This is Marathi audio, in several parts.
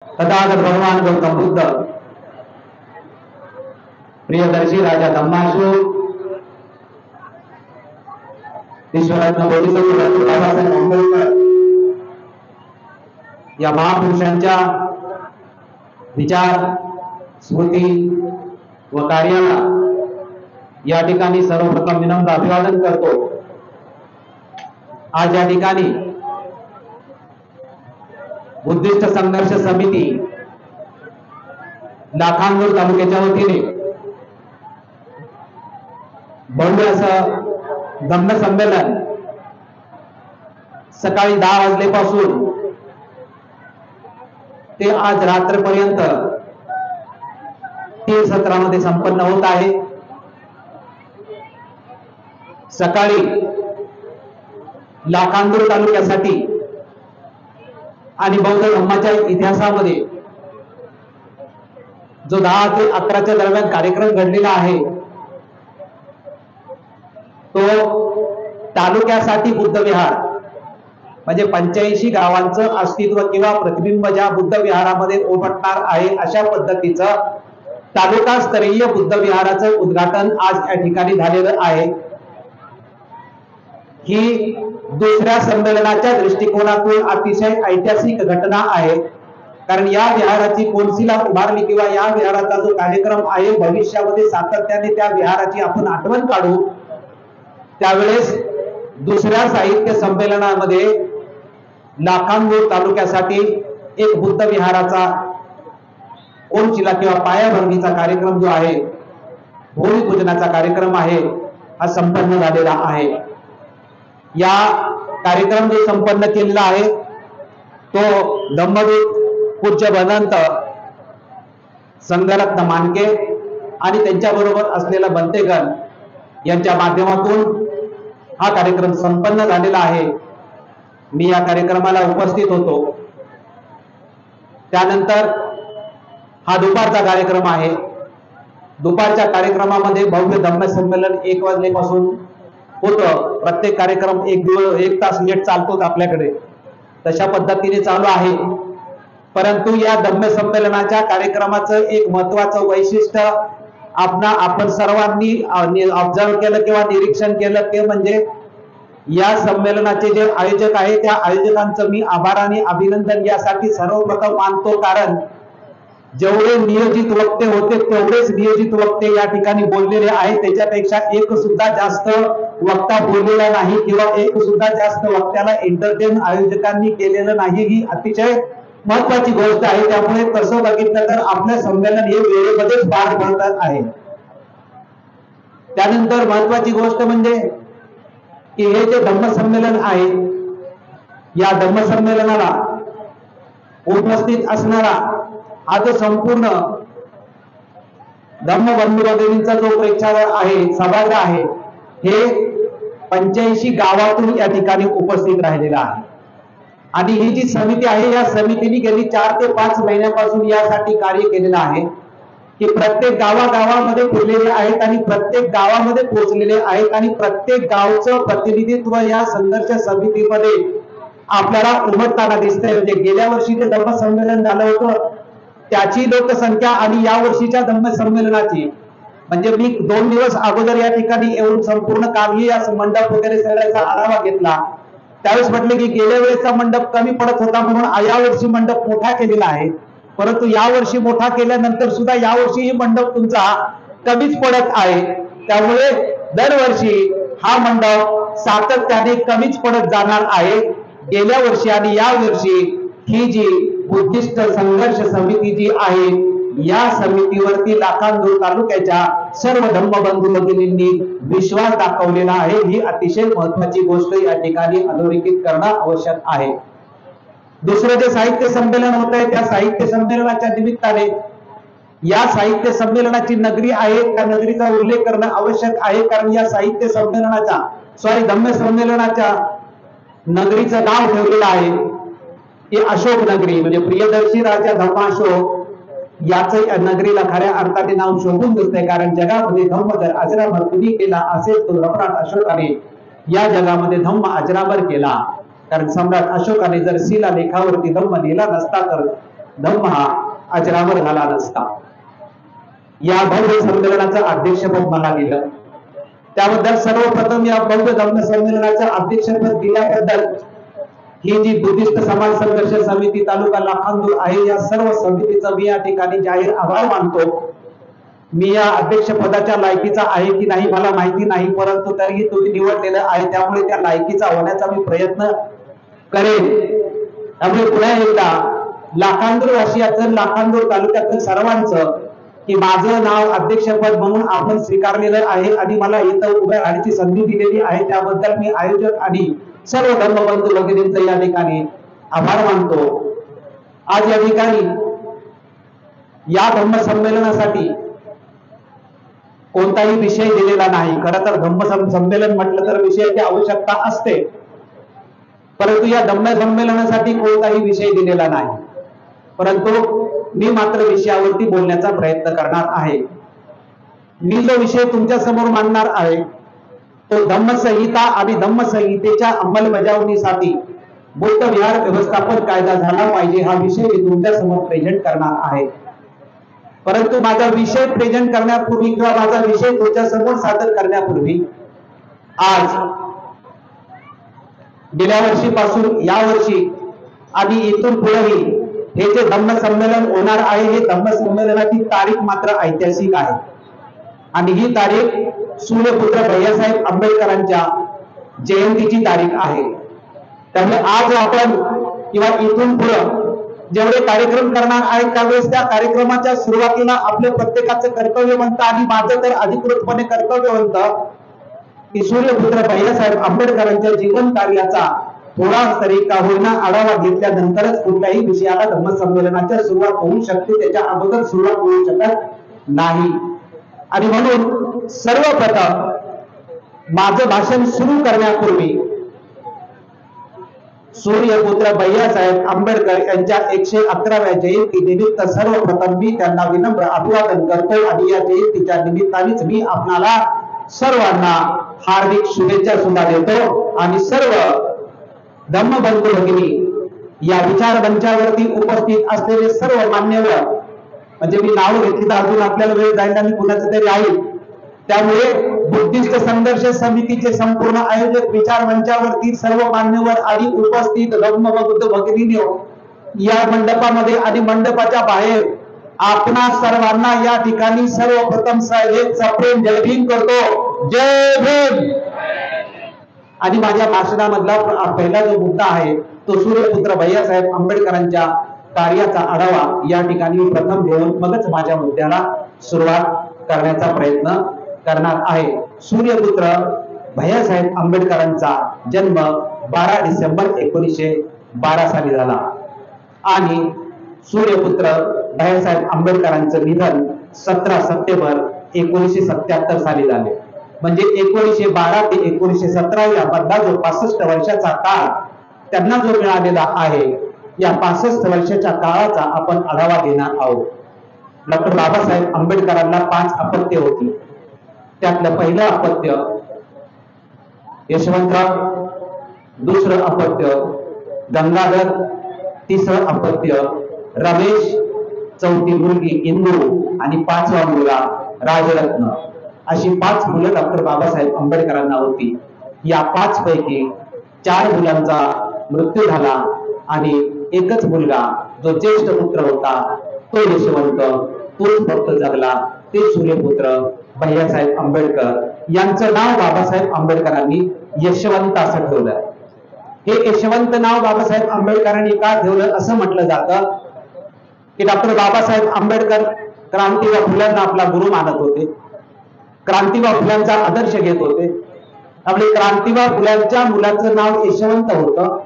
तथागत भगवान गौतम बुद्ध, प्रियदर्शी राजा धम्माशू, विश्वरत्न बोधिसत्व बाबासाहेब आंबेडकर या महापुरुषांच्या विचार, स्मृती व कार्याला या ठिकाणी सर्वप्रथम विनम्र अभिवादन करतो। आज या ठिकाणी बुद्धिस्ट संघर्ष समिती लाखांदूर तालुक्याच्या वतीने भव्य असं धम्म संमेलन सकाळी 10 वाजल्यापासून ते आज रात्रीपर्यंत 3 सत्रामध्ये संपन्न होत आहे। सकाळी लाखांदूर तालुक्यासाठी आणि बौद्ध धर्माच्या इतिहासामध्ये जो 10 ते 11च्या दरम्यान कार्यक्रम घडलेला आहे तो तालुक्यासाठी बुद्ध विहार म्हणजे 85 गावांचं अस्तित्व किंवा प्रतिबिंब ज्या बुद्ध विहारामध्ये उमटणार आहे अशा पद्धतीचं तालुका स्तरीय बुद्ध विहाराचं उद्घाटन आज या ठिकाणी झालेलं आहे। ही दुसऱ्या संमेलनाच्या दृष्टिकोनातून अतिशय ऐतिहासिक घटना आहे, कारण या विहाराची कोनशिला उभारली किंवा या विहाराचा जो कार्यक्रम आहे भविष्यामध्ये सातत्याने त्या विहाराची आपण आठवण काढू। त्यावेळेस दुसऱ्या साहित्य संमेलनामध्ये लाखांदूर तालुक्यासाठी एक बुद्ध विहाराचा कोनशिला किंवा पायाभरणीचा कार्यक्रम जो आहे, भूमिपूजनाचा कार्यक्रम आहे, हा संपन्न झालेला आहे। या कार्यक्रम जो संपन्न केलेला आहे तो धम्मदूत पूज्य भदंत संघरत्न मानके आणि त्यांच्याबरोबर असलेला बंतेगण यांच्या माध्यमातून हा कार्यक्रम संपन्न झालेला आहे। मी या कार्यक्रमाला उपस्थित होतो। त्यानंतर हा दुपारचा कार्यक्रम आहे। दुपारच्या कार्यक्रमामध्ये भव्य धम्म संमेलन 1 वाजल्यापासून होतं। प्रत्येक कार्यक्रम 1 तास लेट चालतोच आपल्याकडे, तशा पद्धतीने चालू आहे। परंतु या धम्म संमेलनाच्या कार्यक्रमाचं एक महत्वाचं वैशिष्ट्य आपण सर्वांनी ऑब्झर्व केलं किंवा निरीक्षण केलं ते म्हणजे या संमेलनाचे जे आयोजक आहे त्या आयोजकांचं मी आभार आणि अभिनंदन यासाठी सर्वप्रथम मानतो, कारण जेवढे नियोजित वक्ते होते तेवढेच नियोजित वक्ते या ठिकाणी बोललेले आहेत। त्याच्यापेक्षा एक सुद्धा जास्त वक्ता बोललेला नाही किंवा एक सुद्धा जास्त वक्त्याला एंटरटेन आयोजकांनी केलेलं नाही, ही अतिशय महत्वाची गोष्ट आहे। त्यामुळे तसं बघितलं तर आपलं संमेलन हे वेळेमध्येच पार पडत आहे। त्यानंतर महत्वाची गोष्ट म्हणजे की हे जे धम्म संमेलन आहे या धम्म संमेलनाला उपस्थित असणारा हा जो संपूर्ण धम्म बंधू भगिनींचा जो प्रेक्षागृह आहे, सभागृह आहे, हे 85 गावातून या ठिकाणी उपस्थित राहिलेला आहे। आणि ही जी समिती आहे या समितीने गेली 4 ते 5 महिन्यापासून यासाठी कार्य केलेलं आहे की प्रत्येक गावागावामध्ये फिरलेले आहेत आणि प्रत्येक गावामध्ये पोहोचलेले आहेत आणि प्रत्येक गावचं प्रतिनिधित्व या संघर्ष समितीमध्ये आपल्याला उमटताना दिसतंय। म्हणजे गेल्या वर्षी जे धम्म संमेलन झालं होतं त्याची लोकसंख्या आणि या वर्षीच्या धम्म संमेलनाची, म्हणजे मी 2 दिवस अगोदर या ठिकाणी येऊन संपूर्ण कार्य या मंडप वगैरे सगळ्याचा आढावा घेतला। त्यावेळेस म्हटले की गेल्या वेळेचा मंडप कमी पडत होता म्हणून यावर्षी मंडप मोठा केलेला आहे, परंतु यावर्षी मोठा केल्यानंतर सुद्धा यावर्षी ही मंडप तुमचा कमीच पडत आहे। त्यामुळे दरवर्षी हा मंडप सातत्याने कमीच पडत जाणार आहे। गेल्या वर्षी आणि या वर्षी ही जी बुद्धिस्ट संघर्ष समिती जी आहे या समितीवरती लाखांदूर तालुक्याच्या सर्व धम्म बंधू भगिनींनी विश्वास दाखवलेला आहे। ही अतिशय महत्वाची गोष्ट या ठिकाणी अधोरेखित करणं आवश्यक आहे। दुसरं जे साहित्य संमेलन होत आहे त्या साहित्य संमेलनाच्या निमित्ताने या साहित्य संमेलनाची नगरी आहे त्या नगरीचा उल्लेख करणं आवश्यक आहे, कारण या साहित्य संमेलनाच्या धम्म संमेलनाच्या नगरीचं नाव ठेवलेलं आहे की अशोक नगरी, म्हणजे प्रियदर्शी राजा धम्माशोक याचं नगरीला खऱ्या अर्थाने नाव शोभून दिसतंय। कारण जगामध्ये धम्म जर अजरामर कुणी केला असेल तो सम्राट अशोकाने या जगामध्ये धम्म अजरामर केला। कारण सम्राट अशोकाने जर शिलालेखावरती धम्म लिहिला नसता तर धम्म हा अजरामर झाला नसता. या भव्य संमेलनाचं अध्यक्षपद मला दिलं, त्याबद्दल सर्वप्रथम या भव्य धम्म संमेलनाचं अध्यक्षपद दिल्याबद्दल ही जी बुद्धिस्ट समाज संघर्ष समिती तालुका लाखांदूर आहे, या सर्व समितीचा मी या ठिकाणी जाहीर आभार मानतो. मी या अध्यक्ष पदाच्या लायकीचा आहे की नाही मला माहिती नाही, परंतु तरीही तुम्ही निवडलेलं आहे, त्यामुळे त्या लायकीचा होण्याचा मी प्रयत्न करेन. त्यामुळे पुन्हा एकदा लाखांदूर वासियाचं, लाखांदूर तालुक्यातील सर्वांचं की माझं नाव अध्यक्षपद म्हणून आपण स्वीकारलेलं आहे आणि मला इथं उभ्या राहण्याची संधी दिलेली आहे, त्याबद्दल मी आयोजक आणि सर्व धर्मबंधू भगिनींचं या ठिकाणी आभार मानतो. आज या ठिकाणी या धम्म संमेलनासाठी कोणताही विषय दिलेला नाही. खरं तर धम्म संमेलन म्हटलं तर विषयाची आवश्यकता असते, परंतु या धम्म संमेलनासाठी कोणताही विषय दिलेला नाही. परंतु मी मात्र विषयावरती बोलण्याचा प्रयत्न करणार आहे. मी जो विषय तुमच्या समोर मांडणार आहे तो धम्मसंहिता आणि धम्मसंहितेच्या अंमलबजावणीसाठी बौद्ध विहार व्यवस्थापन कायदा झाला पाहिजे हा विषय मी तुमच्या समोर प्रेझेंट करणार आहे. परंतु माझा विषय प्रेझेंट करण्यापूर्वी किंवा माझा विषय तुमच्या समोर सादर करण्यापूर्वी आज गेल्या वर्षीपासून या वर्षी आणि इथून पुढेही हे जे धम्म संमेलन होणार आहे, हे धम्म संमेलनाची तारीख मात्र ऐतिहासिक आहे आणि ही तारीख सूर्यपुत्र भैयासाहेब आंबेडकरांच्या जयंतीची तारीख आहे. त्यामुळे आज आपण किंवा इथून पुढे जेवढे कार्यक्रम करणार आहेत त्यावेळेस त्या कार्यक्रमाच्या सुरुवातीला आपल्या प्रत्येकाचं कर्तव्य बनतं आणि माझं तर अधिकृतपणे कर्तव्य बनतं की सूर्यपुत्र भैयासाहेब आंबेडकरांच्या जीवन कार्याचा थोडा तरी का होईना आढावा घेतल्यानंतरच कुठल्याही विषयाला धम्म संमेलनाच्या सुरुवात होऊ शकते, त्याच्या अगोदर सुरुवात होऊ शकत नाही. आणि म्हणून सर्वप्रथम माझं भाषण सुरू करण्यापूर्वी सूर्यपुत्र भैयासाहेब आंबेडकर यांच्या 111व्या जयंती निमित्त सर्वप्रथम मी त्यांना विनम्र अभिवादन करतो आणि या जयंतीच्या निमित्तानेच मी आपणाला सर्वांना हार्दिक शुभेच्छा सुद्धा देतो. आणि सर्व धम्मबंधू भगिनी, या विचार मंचावरती उपस्थित असलेले सर्व मान्यवर, म्हणजे मी नाव घेतली तर अजून आपल्याला वेळ जाईल आणि कुणाचं तरी आहे, त्यामुळे बुद्धिस्ट संघर्ष समितीचे संपूर्ण आयोजक, विचार मंचावरती सर्व मान्यवर आणि उपस्थित धम्मबंधू भगिनी या मंडपामध्ये आणि मंडपाच्या बाहेर आपणा सर्वांना या ठिकाणी सर्वप्रथम प्रेम जय भीम करतो. जय भीम. आणि माझ्या भाषणामधला पहिला जो मुद्दा आहे तो सूर्यपुत्र भैयासाहेब आंबेडकरांच्या कार्याचा आढावा या ठिकाणी मी प्रथम घेऊन मगच माझ्या मुद्द्याला सुरुवात करण्याचा प्रयत्न करणार आहे. सूर्यपुत्र भैयासाहेब आंबेडकरांचा जन्म 12 डिसेंबर 1912 साली झाला आणि सूर्यपुत्र भैयासाहेब आंबेडकरांचं निधन 17 सप्टेंबर 1977 साली झाले. म्हणजे 1912 ते 1917 या मधला जो 65 वर्षाचा काळ त्यांना जो मिळालेला आहे, या 65 वर्षाच्या काळाचा आपण आढावा घेणार आहोत. डॉक्टर बाबासाहेब आंबेडकरांना 5 अपत्य होती. त्यातलं पहिलं अपत्य यशवंतराव, दुसरं अपत्य गंगाधर, तिसरं अपत्य रमेश, चौथी मुलगी इंदू आणि 5वा मुलगा राजरत्न. अशी 5 मुलं डॉक्टर बाबासाहेब आंबेडकरांना होती. या 5 पैकी 4 मुलांचा मृत्यू झाला आणि एकच मुलगा जो ज्येष्ठ पुत्र होता तो यशवंत, तोच फक्त जगला. ते सूर्यपुत्र भैयासाहेब आंबेडकर यांचं नाव बाबासाहेब आंबेडकरांनी यशवंत असं ठेवलं. हे यशवंत नाव बाबासाहेब आंबेडकरांनी का ठेवलं असं म्हटलं जातं की डॉक्टर बाबासाहेब आंबेडकर क्रांती व फुल्यांना आपला गुरु मानत होते, क्रांतीबा फुल्यांचा आदर्श घेत होते. आपले क्रांतीबा फुल्यांच्या मुलाचं नाव यशवंत होतं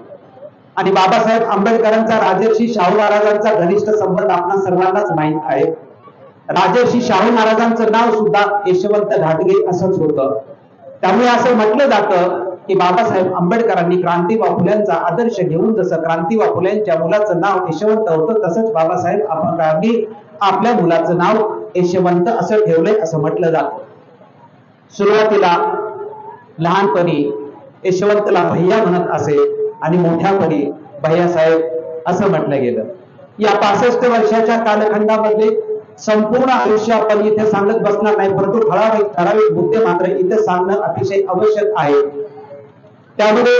आणि बाबासाहेब आंबेडकरांचा राजर्षी शाहू महाराजांचा घनिष्ठ संबंध आपल्या सर्वांनाच माहित आहे. राजर्षी शाहू महाराजांचं नाव सुद्धा यशवंत घाटगे असंच होतं. त्यामुळे असं म्हटलं जातं की बाबासाहेब आंबेडकरांनी क्रांतीबा फुल्यांचा आदर्श घेऊन जसं क्रांतीबा फुल्यांच्या मुलाचं नाव यशवंत होतं, तसंच बाबासाहेब आंबेडकरांनी आपल्या मुलाचं नाव यशवंत असं ठेवलंय असं म्हटलं जातं. सुरुवातीला लहानपणी यशवंतला भैया म्हणत असे आणि मोठ्यापणी भैयासाहेब असं म्हटलं गेलं. या 65 वर्षाच्या कालखंडामध्ये संपूर्ण आयुष्य आपण इथे सांगत बसणार नाही, परंतु ठराविक मुद्दे मात्र इथे सांगणं अतिशय आवश्यक आहे। त्यामध्ये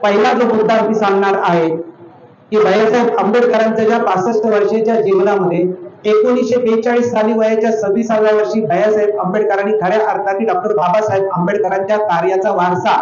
पहिला जो मुद्दा मी सांगणार आहे की भैयासाहेब आंबेडकरांच्या ज्या 65 वर्षाच्या जीवनामध्ये 1942 साली वयाच्या 26व्या वर्षी भैयासाहेब आंबेडकरांनी खऱ्या अर्थाने डॉक्टर बाबासाहेब आंबेडकरांच्या कार्याचा वारसा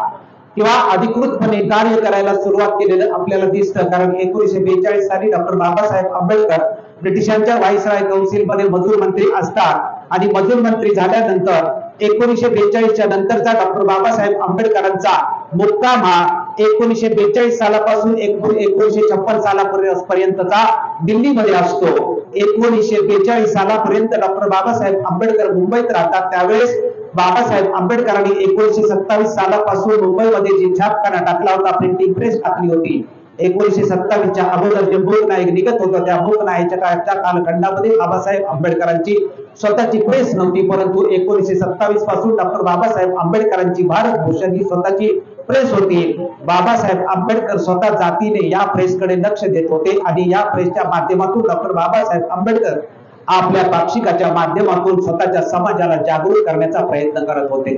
किंवा अधिकृतपणे कार्य करायला सुरुवात केलेलं आपल्याला दिसतं। कारण 1942 साली डॉक्टर बाबासाहेब आंबेडकर ब्रिटिशांच्या व्हाईसराय काउन्सिल मध्ये मजूर मंत्री असतात आणि मजूर मंत्री झाल्यानंतर 1942 च्या नंतरचा डॉक्टर बाबासाहेब आंबेडकरांचा मुक्काम हा 1942 सालापासून 1956 सालापर्यंतचा दिल्लीमध्ये असतो। 1942 सालापर्यंत डॉक्टर बाबासाहेब आंबेडकर मुंबईत राहतात। त्यावेळेस बाबासाहेब आंबेडकरांनी 1927 सालापासून मुंबईमध्ये जी छापखाना टाकला होता, प्रिंटिंग प्रेस टाकली होती। 1927 च्या अगोदर जे मूक नायक निघत होतं त्या मूक नायकाच्या कालखंडामध्ये बाबासाहेब आंबेडकरांची स्वतःची प्रेस नव्हती, परंतु 1927 पासून डॉक्टर बाबासाहेब आंबेडकरांची भारत भूषण ही स्वतःची प्रेस होती। बाबासाहेब आंबेडकर स्वतः जातीने या प्रेसकडे लक्ष देत होते आणि या प्रेसच्या माध्यमातून डॉक्टर बाबासाहेब आंबेडकर आपल्या पाक्षिकाच्या माध्यमातून स्वतःच्या समाजाला जागृत करण्याचा प्रयत्न करत होते।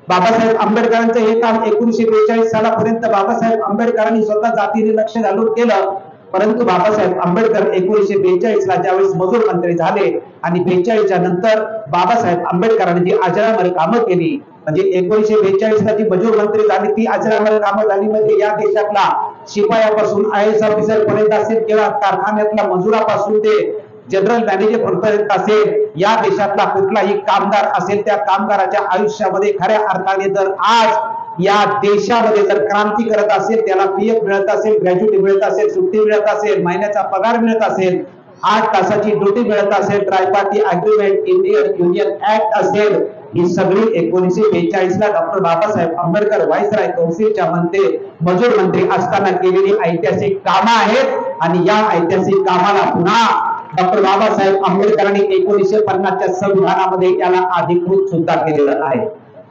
बाबासाहेब आंबेडकरांचं हे काम 1942 सालापर्यंत बाबासाहेब आंबेडकरांनी स्वतः जातीने लक्ष घालून केलं, परंतु बाबासाहेब आंबेडकर 1942 ला ज्यावेळेस मजूर मंत्री झाले आणि 42 च्या नंतर बाबासाहेब आंबेडकरांनी जी अजरामर कामं केली, म्हणजे 1942 ला जी मजूर मंत्री झाली ती अजरामर कामं झाली, म्हणजे या देशातला शिपायापासून IAS ऑफिसर पर्यंत असेल किंवा कारखान्यातल्या मजुरापासून ते जनरल मॅनेजर पर्यंत असेल, या देशातला कुठलाही कामगार असेल त्या कामगाराच्या आयुष्यामध्ये खऱ्या अर्थाने जर आज या देशामध्ये जर क्रांती करत असेल, त्याला PF मिळत असेल, ग्रॅज्युटी मिळत असेल, सुट्टी मिळत असेल, महिन्याचा पगार मिळत असेल, 8 तासाची ड्युटी मिळत असेल, ट्रायपार्टी अग्रीमेंट, इंडियन युनियन ऍक्ट असेल, ही सगळी 1942 ला डॉक्टर बाबासाहेब आंबेडकर व्हाईसराय काउन्सिलच्या मजूर मंत्री असताना केलेली ऐतिहासिक कामं आहेत आणि या ऐतिहासिक कामाला पुन्हा डॉक्टर बाबासाहेब आंबेडकरांनी 1950 च्या संविधानामध्ये याला अधिकृत सुद्धा केलेलं आहे।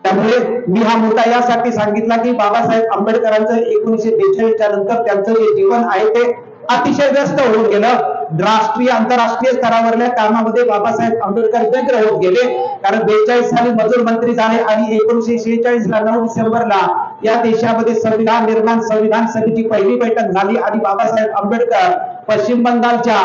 त्यामुळे मी हा मुद्दा यासाठी सांगितला की बाबासाहेब आंबेडकरांचं 1942 च्या नंतर त्यांचं जे जीवन आहे ते अतिशय व्यस्त होऊन गेलं। राष्ट्रीय आंतरराष्ट्रीय स्तरावरल्या कामामध्ये बाबासाहेब आंबेडकर व्यग्र होत गेले, कारण 42 साली मजूर मंत्री झाले आणि 1946 ला 9 डिसेंबरला या देशामध्ये संविधान निर्माण संविधान सभेची पहिली बैठक झाली आणि बाबासाहेब आंबेडकर पश्चिम बंगालच्या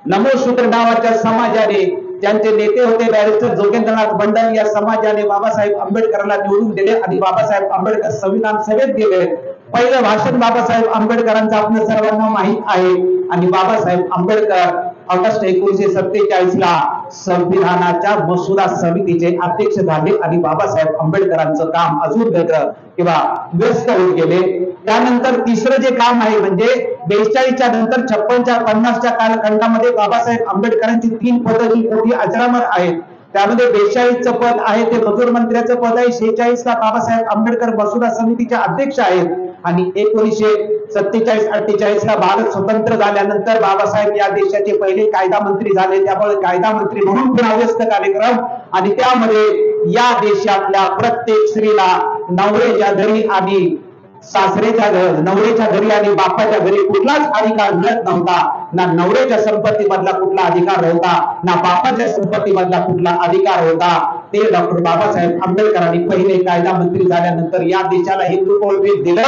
नमोसूत्र नावाच्या समाजाने, ज्यांचे नेते होते बॅरिस्टर जोगेंद्रनाथ मंडल, या समाजाने बाबासाहेब आंबेडकरांना निवडून दिले आणि बाबासाहेब आंबेडकर संविधान सभेत गेले। पहिलं भाषण बाबासाहेब आंबेडकरांचं आपल्या सर्वांना माहित आहे आणि बाबासाहेब आंबेडकर ऑगस्ट 1947 ला संविधानाच्या मसुदा समितीचे अध्यक्ष झाले आणि बाबासाहेब आंबेडकरांचं काम अजून वेगळं किंवा व्यस्त होत गेले। त्यानंतर तिसरं जे काम आहे म्हणजे 42 च्या नंतर 56 च्या 50 च्या कालखंडामध्ये बाबासाहेब आंबेडकरांची 3 पदं जी मोठी अजरामर आहेत, त्यामध्ये 42 चं पद आहे ते मजूर मंत्र्याचं पद आहे, 46 ला बाबासाहेब आंबेडकर मसुदा समितीचे अध्यक्ष आहेत आणि 1947-48 ला भारत स्वतंत्र झाल्यानंतर बाबासाहेब या देशाचे पहिले कायदा मंत्री झाले। त्यामुळे कायदा मंत्री म्हणून पुन्हा व्यस्त कार्यक्रम आणि त्यामध्ये या देशातल्या प्रत्येक स्त्रीला नवऱ्याच्या घरी आणि नवऱ्याच्या घरी आणि बापाच्या घरी कुठलाच अधिकार मिळत नव्हता, ना नवऱ्याच्या संपत्ती मधला कुठला अधिकार होता, ना बापाच्या संपत्ती मधला कुठला अधिकार होता। ते डॉक्टर बाबासाहेब आंबेडकरांनी पहिले कायदा मंत्री झाल्यानंतर या देशाला हिंदू कोड बिल दिलं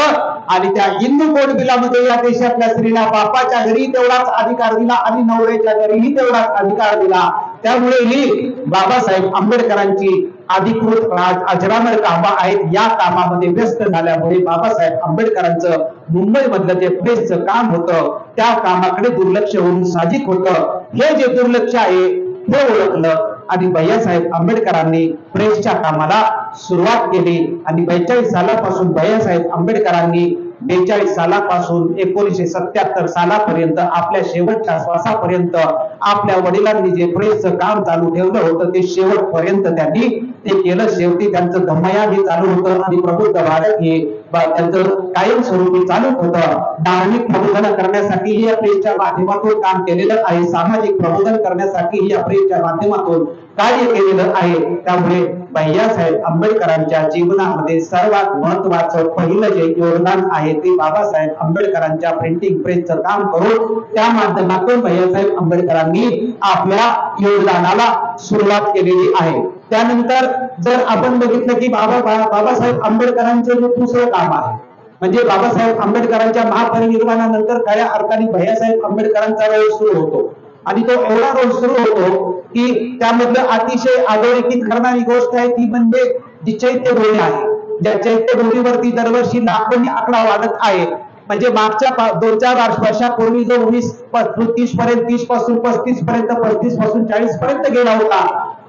आणि त्या हिंदू कोड बिलामध्ये या देशातल्या स्त्रीला बापाच्या घरी तेवढाच अधिकार दिला आणि नवऱ्याच्या घरीही तेवढाच अधिकार दिला। त्यामुळे ही बाबासाहेब आंबेडकरांची अधिकृत अजरामर कामं आहेत। या कामामध्ये व्यस्त झाल्यामुळे बाबासाहेब आंबेडकरांचं मुंबई मधलं जे प्रेसचं काम होतं त्या कामाकडे दुर्लक्ष होऊन साहजिक होतं। हे जे दुर्लक्ष आहे हे ओळखलं आणि भैयासाहेब आंबेडकरांनी प्रेसच्या कामाला सुरुवात केली आणि 42 सालापासून भैयासाहेब आंबेडकरांनी 42 सालापासून 1977 सालापर्यंत आपल्या शेवटच्या श्वासापर्यंत आपल्या वडिलांनी जे प्रेसचं काम चालू ठेवलं होतं ते शेवटपर्यंत त्यांनी ते केलं. शेवटी त्यांचं धम्मयान हे चालू होतं आणि प्रबुद्ध भारत हे त्यांचं कायमस्वरूपी चालूच होतं. धार्मिक प्रबोधन करण्यासाठी या प्रेसच्या माध्यमातून काम केलेलं आहे. सामाजिक प्रबोधन करण्यासाठी या प्रेसच्या माध्यमातून कार्य केलेलं आहे. त्यामुळे भैयासाहेब आंबेडकरांच्या जीवनामध्ये सर्वात महत्वाचं पहिलं जे योगदान आहे ते बाबासाहेब आंबेडकरांच्या प्रिंटिंग प्रेसचं काम करून त्या माध्यमातून भैयासाहेब आंबेडकरांनी आपल्या योगदानाला सुरुवात केलेली आहे. त्यानंतर जर आपण बघितलं की बाबासाहेब आंबेडकरांचं जे दुसरं काम आहे म्हणजे बाबासाहेब आंबेडकरांच्या महापरिनिर्वाणानंतर खऱ्या अर्थाने भैयासाहेब आंबेडकरांचा रोल सुरू होतो आणि तो एवढा रोल सुरू होतो की त्यामधलं अतिशय अधोरेखित करणारी गोष्ट आहे ती म्हणजे जी चैत्यभूमी आहे. ज्या चैत्यभूमीवरती दरवर्षी लाखोंनी आकडा वाढत आहे. म्हणजे मागच्या 2-4 वर्षापूर्वी जो 30 पासून 35 पर्यंत, 35 पासून 40 पर्यंत गेला होता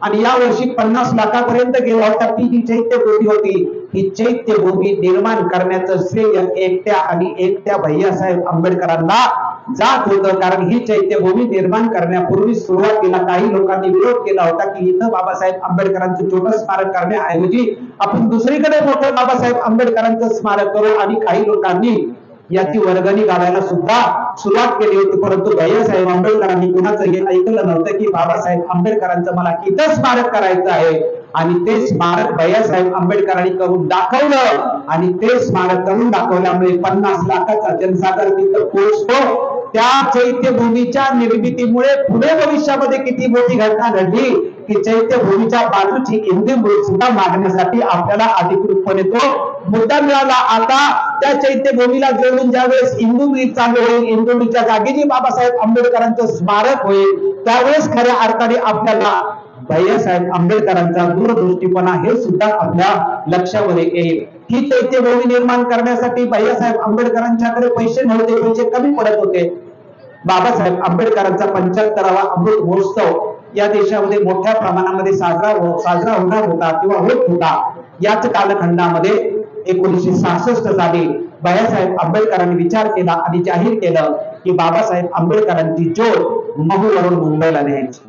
आणि या वर्षी 50 लाखापर्यंत गेला होता. ती जी चैत्यभूमी होती ही चैत्यभूमी निर्माण करण्याचं श्रेय एकट्या भैयासाहेब आंबेडकरांना जात होतं. कारण ही चैत्यभूमी निर्माण करण्यापूर्वी सुरुवातीला काही लोकांनी विरोध केला होता की इथं बाबासाहेब आंबेडकरांचं छोटं स्मारक करण्याऐवजी आपण दुसरीकडे मोठं बाबासाहेब आंबेडकरांचं स्मारक करू आणि काही लोकांनी याची वर्गणी घालायला सुद्धा सुरुवात केली होती. परंतु भैयासाहेब आंबेडकरांनी कुणाचं हे ऐकलं नव्हतं की बाबासाहेब आंबेडकरांचं मला इथं स्मारक करायचं आहे आणि ते स्मारक भैयासाहेब आंबेडकरांनी करून दाखवलं आणि ते स्मारक करून दाखवल्यामुळे 50 लाखाचा जनसागर तिथं पोहोचतो. त्या चैत्यभूमीच्या निर्मितीमुळे पुढे भविष्यामध्ये किती मोठी घटना घडली की चैत्यभूमीच्या बाजूची इंदू सुद्धा मागण्यासाठी आपल्याला अधिकृतपणे तो मुद्दा मिळाला. आता त्या चैत्यभूमीला जोडून ज्यावेळेस इंदू ब्रिज चालू होईल, इंदू ब्रिजच्या जागी जी बाबासाहेब आंबेडकरांचं स्मारक होईल त्यावेळेस खऱ्या अर्थाने आपल्याला भैयासाहेब आंबेडकरांचा दूरदृष्टीपणा हे सुद्धा आपल्या लक्षामध्ये येईल. ही चैत्यभूमी निर्माण करण्यासाठी भैयासाहेब आंबेडकरांच्याकडे पैसे नव्हते, पैसे कमी पडत होते. बाबासाहेब आंबेडकरांचा 75वा अमृत महोत्सव या देशामध्ये मोठ्या प्रमाणामध्ये साजरा होणार होता किंवा होत होता. याच कालखंडामध्ये 1966 साली भैयासाहेब आंबेडकरांनी विचार केला आणि जाहीर केलं की बाबासाहेब आंबेडकरांची ज्योत महूवरून मुंबईला न्यायची.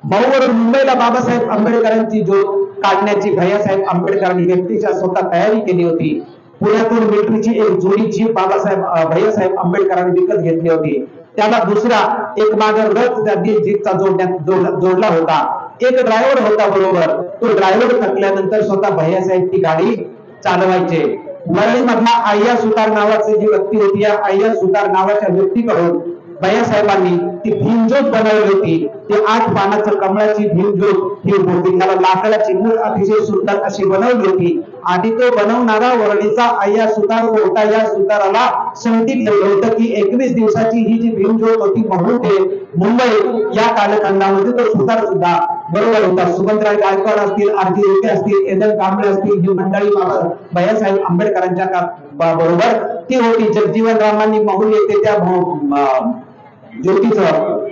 महूवरून मुंबईला बाबासाहेब आंबेडकरांची ज्योत काढण्याची भैयासाहेब आंबेडकरांनी व्यक्तीच्या स्वतः तयारी केली होती. पुण्यातून मिलिटरीची एक जुनी जीप भैयासाहेब आंबेडकरांनी विकत घेतली होती. त्याला दुसरा एक मागे रथ त्या जीपचा जोडला होता. एक ड्रायव्हर होता बरोबर. तो ड्रायव्हर थकल्यानंतर स्वतः भैयासाहेब ती गाडी चालवायचे. वरळी मधला अय्या सुतार नावाची जी व्यक्ती होती, या अय्या सुतार नावाच्या व्यक्तीकडून भैयासाहेबांनी ती भीमज्योत बनवली होती. ती 8 पानाचं कमळाची भीमज्योत ही होती. त्याला लाकडाची मूळ अतिशय सुंदर अशी बनवली होती आणि तो बनवणारा वरळीचा अय्या सुतार होता. या सुताराला सांगितलं होतं की 21 दिवसाची ही जी भीमज्योत होती महू ते मुंबई या कालखंडामध्ये तो सुतार सुद्धा बरोबर होता. सुगंधराय गायकवाड असतील, आरती रोके असतील, एदल कांबळे असतील, ही मंडळी भैयासाहेब आंबेडकरांच्या बरोबर ती होती. जगजीवन रामांनी महू येथे त्या ज्योतीचं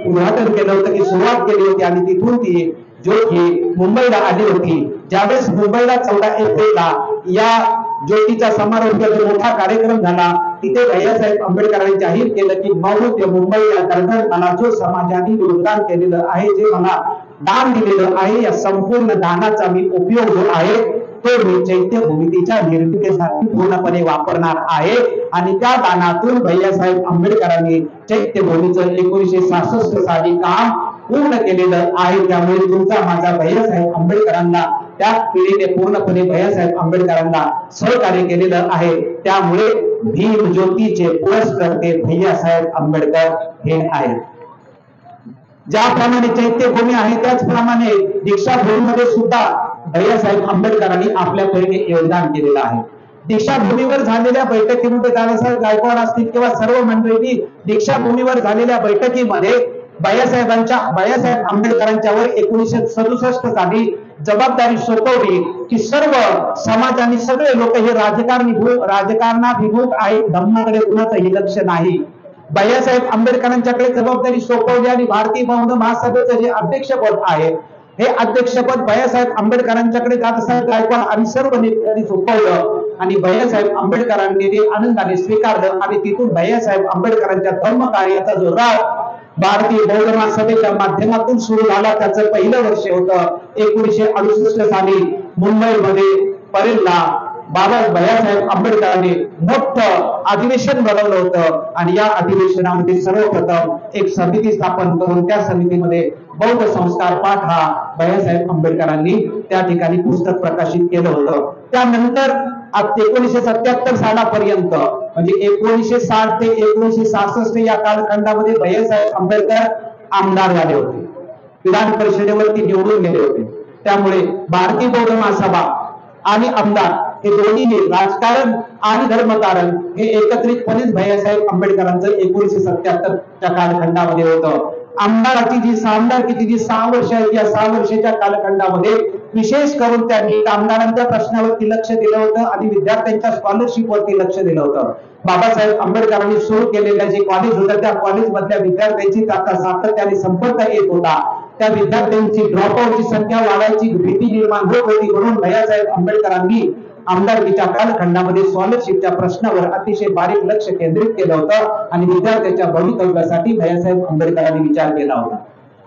उद्घाटन केलं होतं की सुरुवात केली होती आणि तिथून ती ज्योत ही मुंबईला आली होती. ज्यावेळेस मुंबईला 14 एप्रिलला या ज्योतीचा समारोहाचा मोठा कार्यक्रम झाला, तिथे भैयासाहेब आंबेडकरांनी जाहीर केलं की महू ते मुंबईला दरम्यान मला जो समाजाने योगदान केलेलं आहे, जे मला दान दिलेलं आहे, या संपूर्ण दानाचा मी उपयोग जो आहे तो मी चैत्यभूमीच्या निर्मितीसाठी पूर्णपणे वापरणार आहे. आणि त्या दानातून भैयासाहेब आंबेडकरांनी चैत्यभूमीचं 1966 साली काम पूर्ण केलेलं आहे. त्यामुळे तुमचा माझा भैयासाहेब आंबेडकरांना त्या पिढीने पूर्णपणे भैयासाहेब आंबेडकरांना सहकार्य केलेलं आहे. त्यामुळे भीम ज्योतीचे पुरस्कर्ते भैयासाहेब आंबेडकर हे आहेत. ज्याप्रमाणे चैत्यभूमी आहे त्याचप्रमाणे दीक्षाभूमीमध्ये सुद्धा भैयासाहेब आंबेडकरांनी आपल्या परीने योगदान केलेलं आहे. दीक्षाभूमीवर झालेल्या बैठकीमध्ये दादासाहेब गायकवाड असतील किंवा सर्व मंडळींनी दीक्षाभूमीवर झालेल्या बैठकीमध्ये भैयासाहेब आंबेडकरांच्यावर 1967 साली जबाबदारी सोपवली की सर्व समाज आणि सगळे लोक हे राजकारणाभिमुख आहेत, धर्माकडे कुणाचंही लक्ष नाही. भैयासाहेब आंबेडकरांच्याकडे जबाबदारी सोपवली आणि भारतीय बौद्ध महासभेचं जे अध्यक्षपद आहे हे अध्यक्षपद भैयासाहेब आंबेडकरांच्याकडे दादासाहेब गायकवाड आणि सर्व नेत्यांनी सोपवलं आणि भैयासाहेब आंबेडकरांनी ते आनंदाने स्वीकारलं. आणि तिथून भैयासाहेब आंबेडकरांच्या धर्म कार्याचा जो राग भारतीय बौद्ध महासभेच्या माध्यमातून सुरू झाला, त्याचं पहिलं वर्ष होतं 1968 साली. मुंबईमध्ये परेलला भैयासाहेब आंबेडकरांनी मोठं अधिवेशन बोलावलं होतं आणि या अधिवेशनामध्ये सर्वप्रथम एक समिती स्थापन करून त्या समितीमध्ये बौद्ध संस्कार पाठ हा भैयासाहेब आंबेडकरांनी त्या ठिकाणी पुस्तक प्रकाशित केलं होतं. त्यानंतर 1977 सालापर्यंत म्हणजे 1960 ते 1966 या कालखंडामध्ये भैयासाहेब आंबेडकर आमदार झाले होते, विधान परिषदेवरती निवडून गेले होते. त्यामुळे भारतीय बौद्ध महासभा आणि आमदार हे दोन्ही राजकारण आणि धर्मकारण हे एकत्रितपणेच भैयासाहेब आंबेडकरांचं 1977 च्या कालखंडामध्ये होतं. आमदारकीची जी 6 वर्ष आहेत, या 6 वर्षाच्या कालखंडामध्ये विशेष करून त्यांनी कामगारांच्या प्रश्नावरती लक्ष दिलं होतं आणि विद्यार्थ्यांच्या स्कॉलरशिप वरती लक्ष दिलं होतं. बाबासाहेब आंबेडकरांनी सुरू केलेल्या जे कॉलेज होतं त्या कॉलेज मधल्या विद्यार्थ्यांची आता सातत्याने संपर्क येत होता. त्या विद्यार्थ्यांची ड्रॉपआउटची संख्या वाढायची भीती निर्माण होत होती, म्हणून भैयासाहेब आंबेडकरांनी आमदारकीच्या कालखंडामध्ये स्कॉलरशिपच्या प्रश्नावर अतिशय बारीक लक्ष केंद्रित केलं होतं आणि विद्यार्थ्यांच्या भवितव्यासाठी भैयासाहेब आंबेडकरांनी विचार केला होता.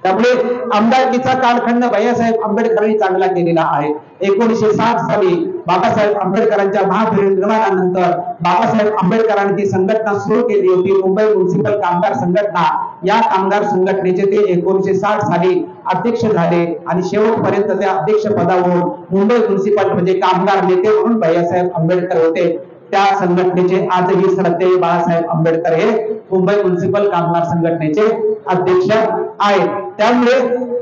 त्यामुळे आमदारकीचा कालखंड भैयासाहेब आंबेडकरांनी चांगला केलेला आहे. 1960 साली बाबासाहेब आंबेडकरांच्या महापरिनिर्वाणानंतर बाबासाहेब आंबेडकरांनी जी संघटना सुरू केली होती, मुंबई म्युनिसिपल कामगार संघटना, या कामगार संघटनेचे ते 1960 साली अध्यक्ष झाले आणि शेवटपर्यंत त्या अध्यक्ष पदावरून मुंबई म्युनिसिपल म्हणजे कामगार नेते म्हणून भैयासाहेब आंबेडकर होते. त्या संघटनेचे आजही श्रद्धेय बाळासाहेब आंबेडकर हे मुंबई म्युनिसिपल कामगार संघटनेचे अध्यक्ष आहेत. त्यामुळे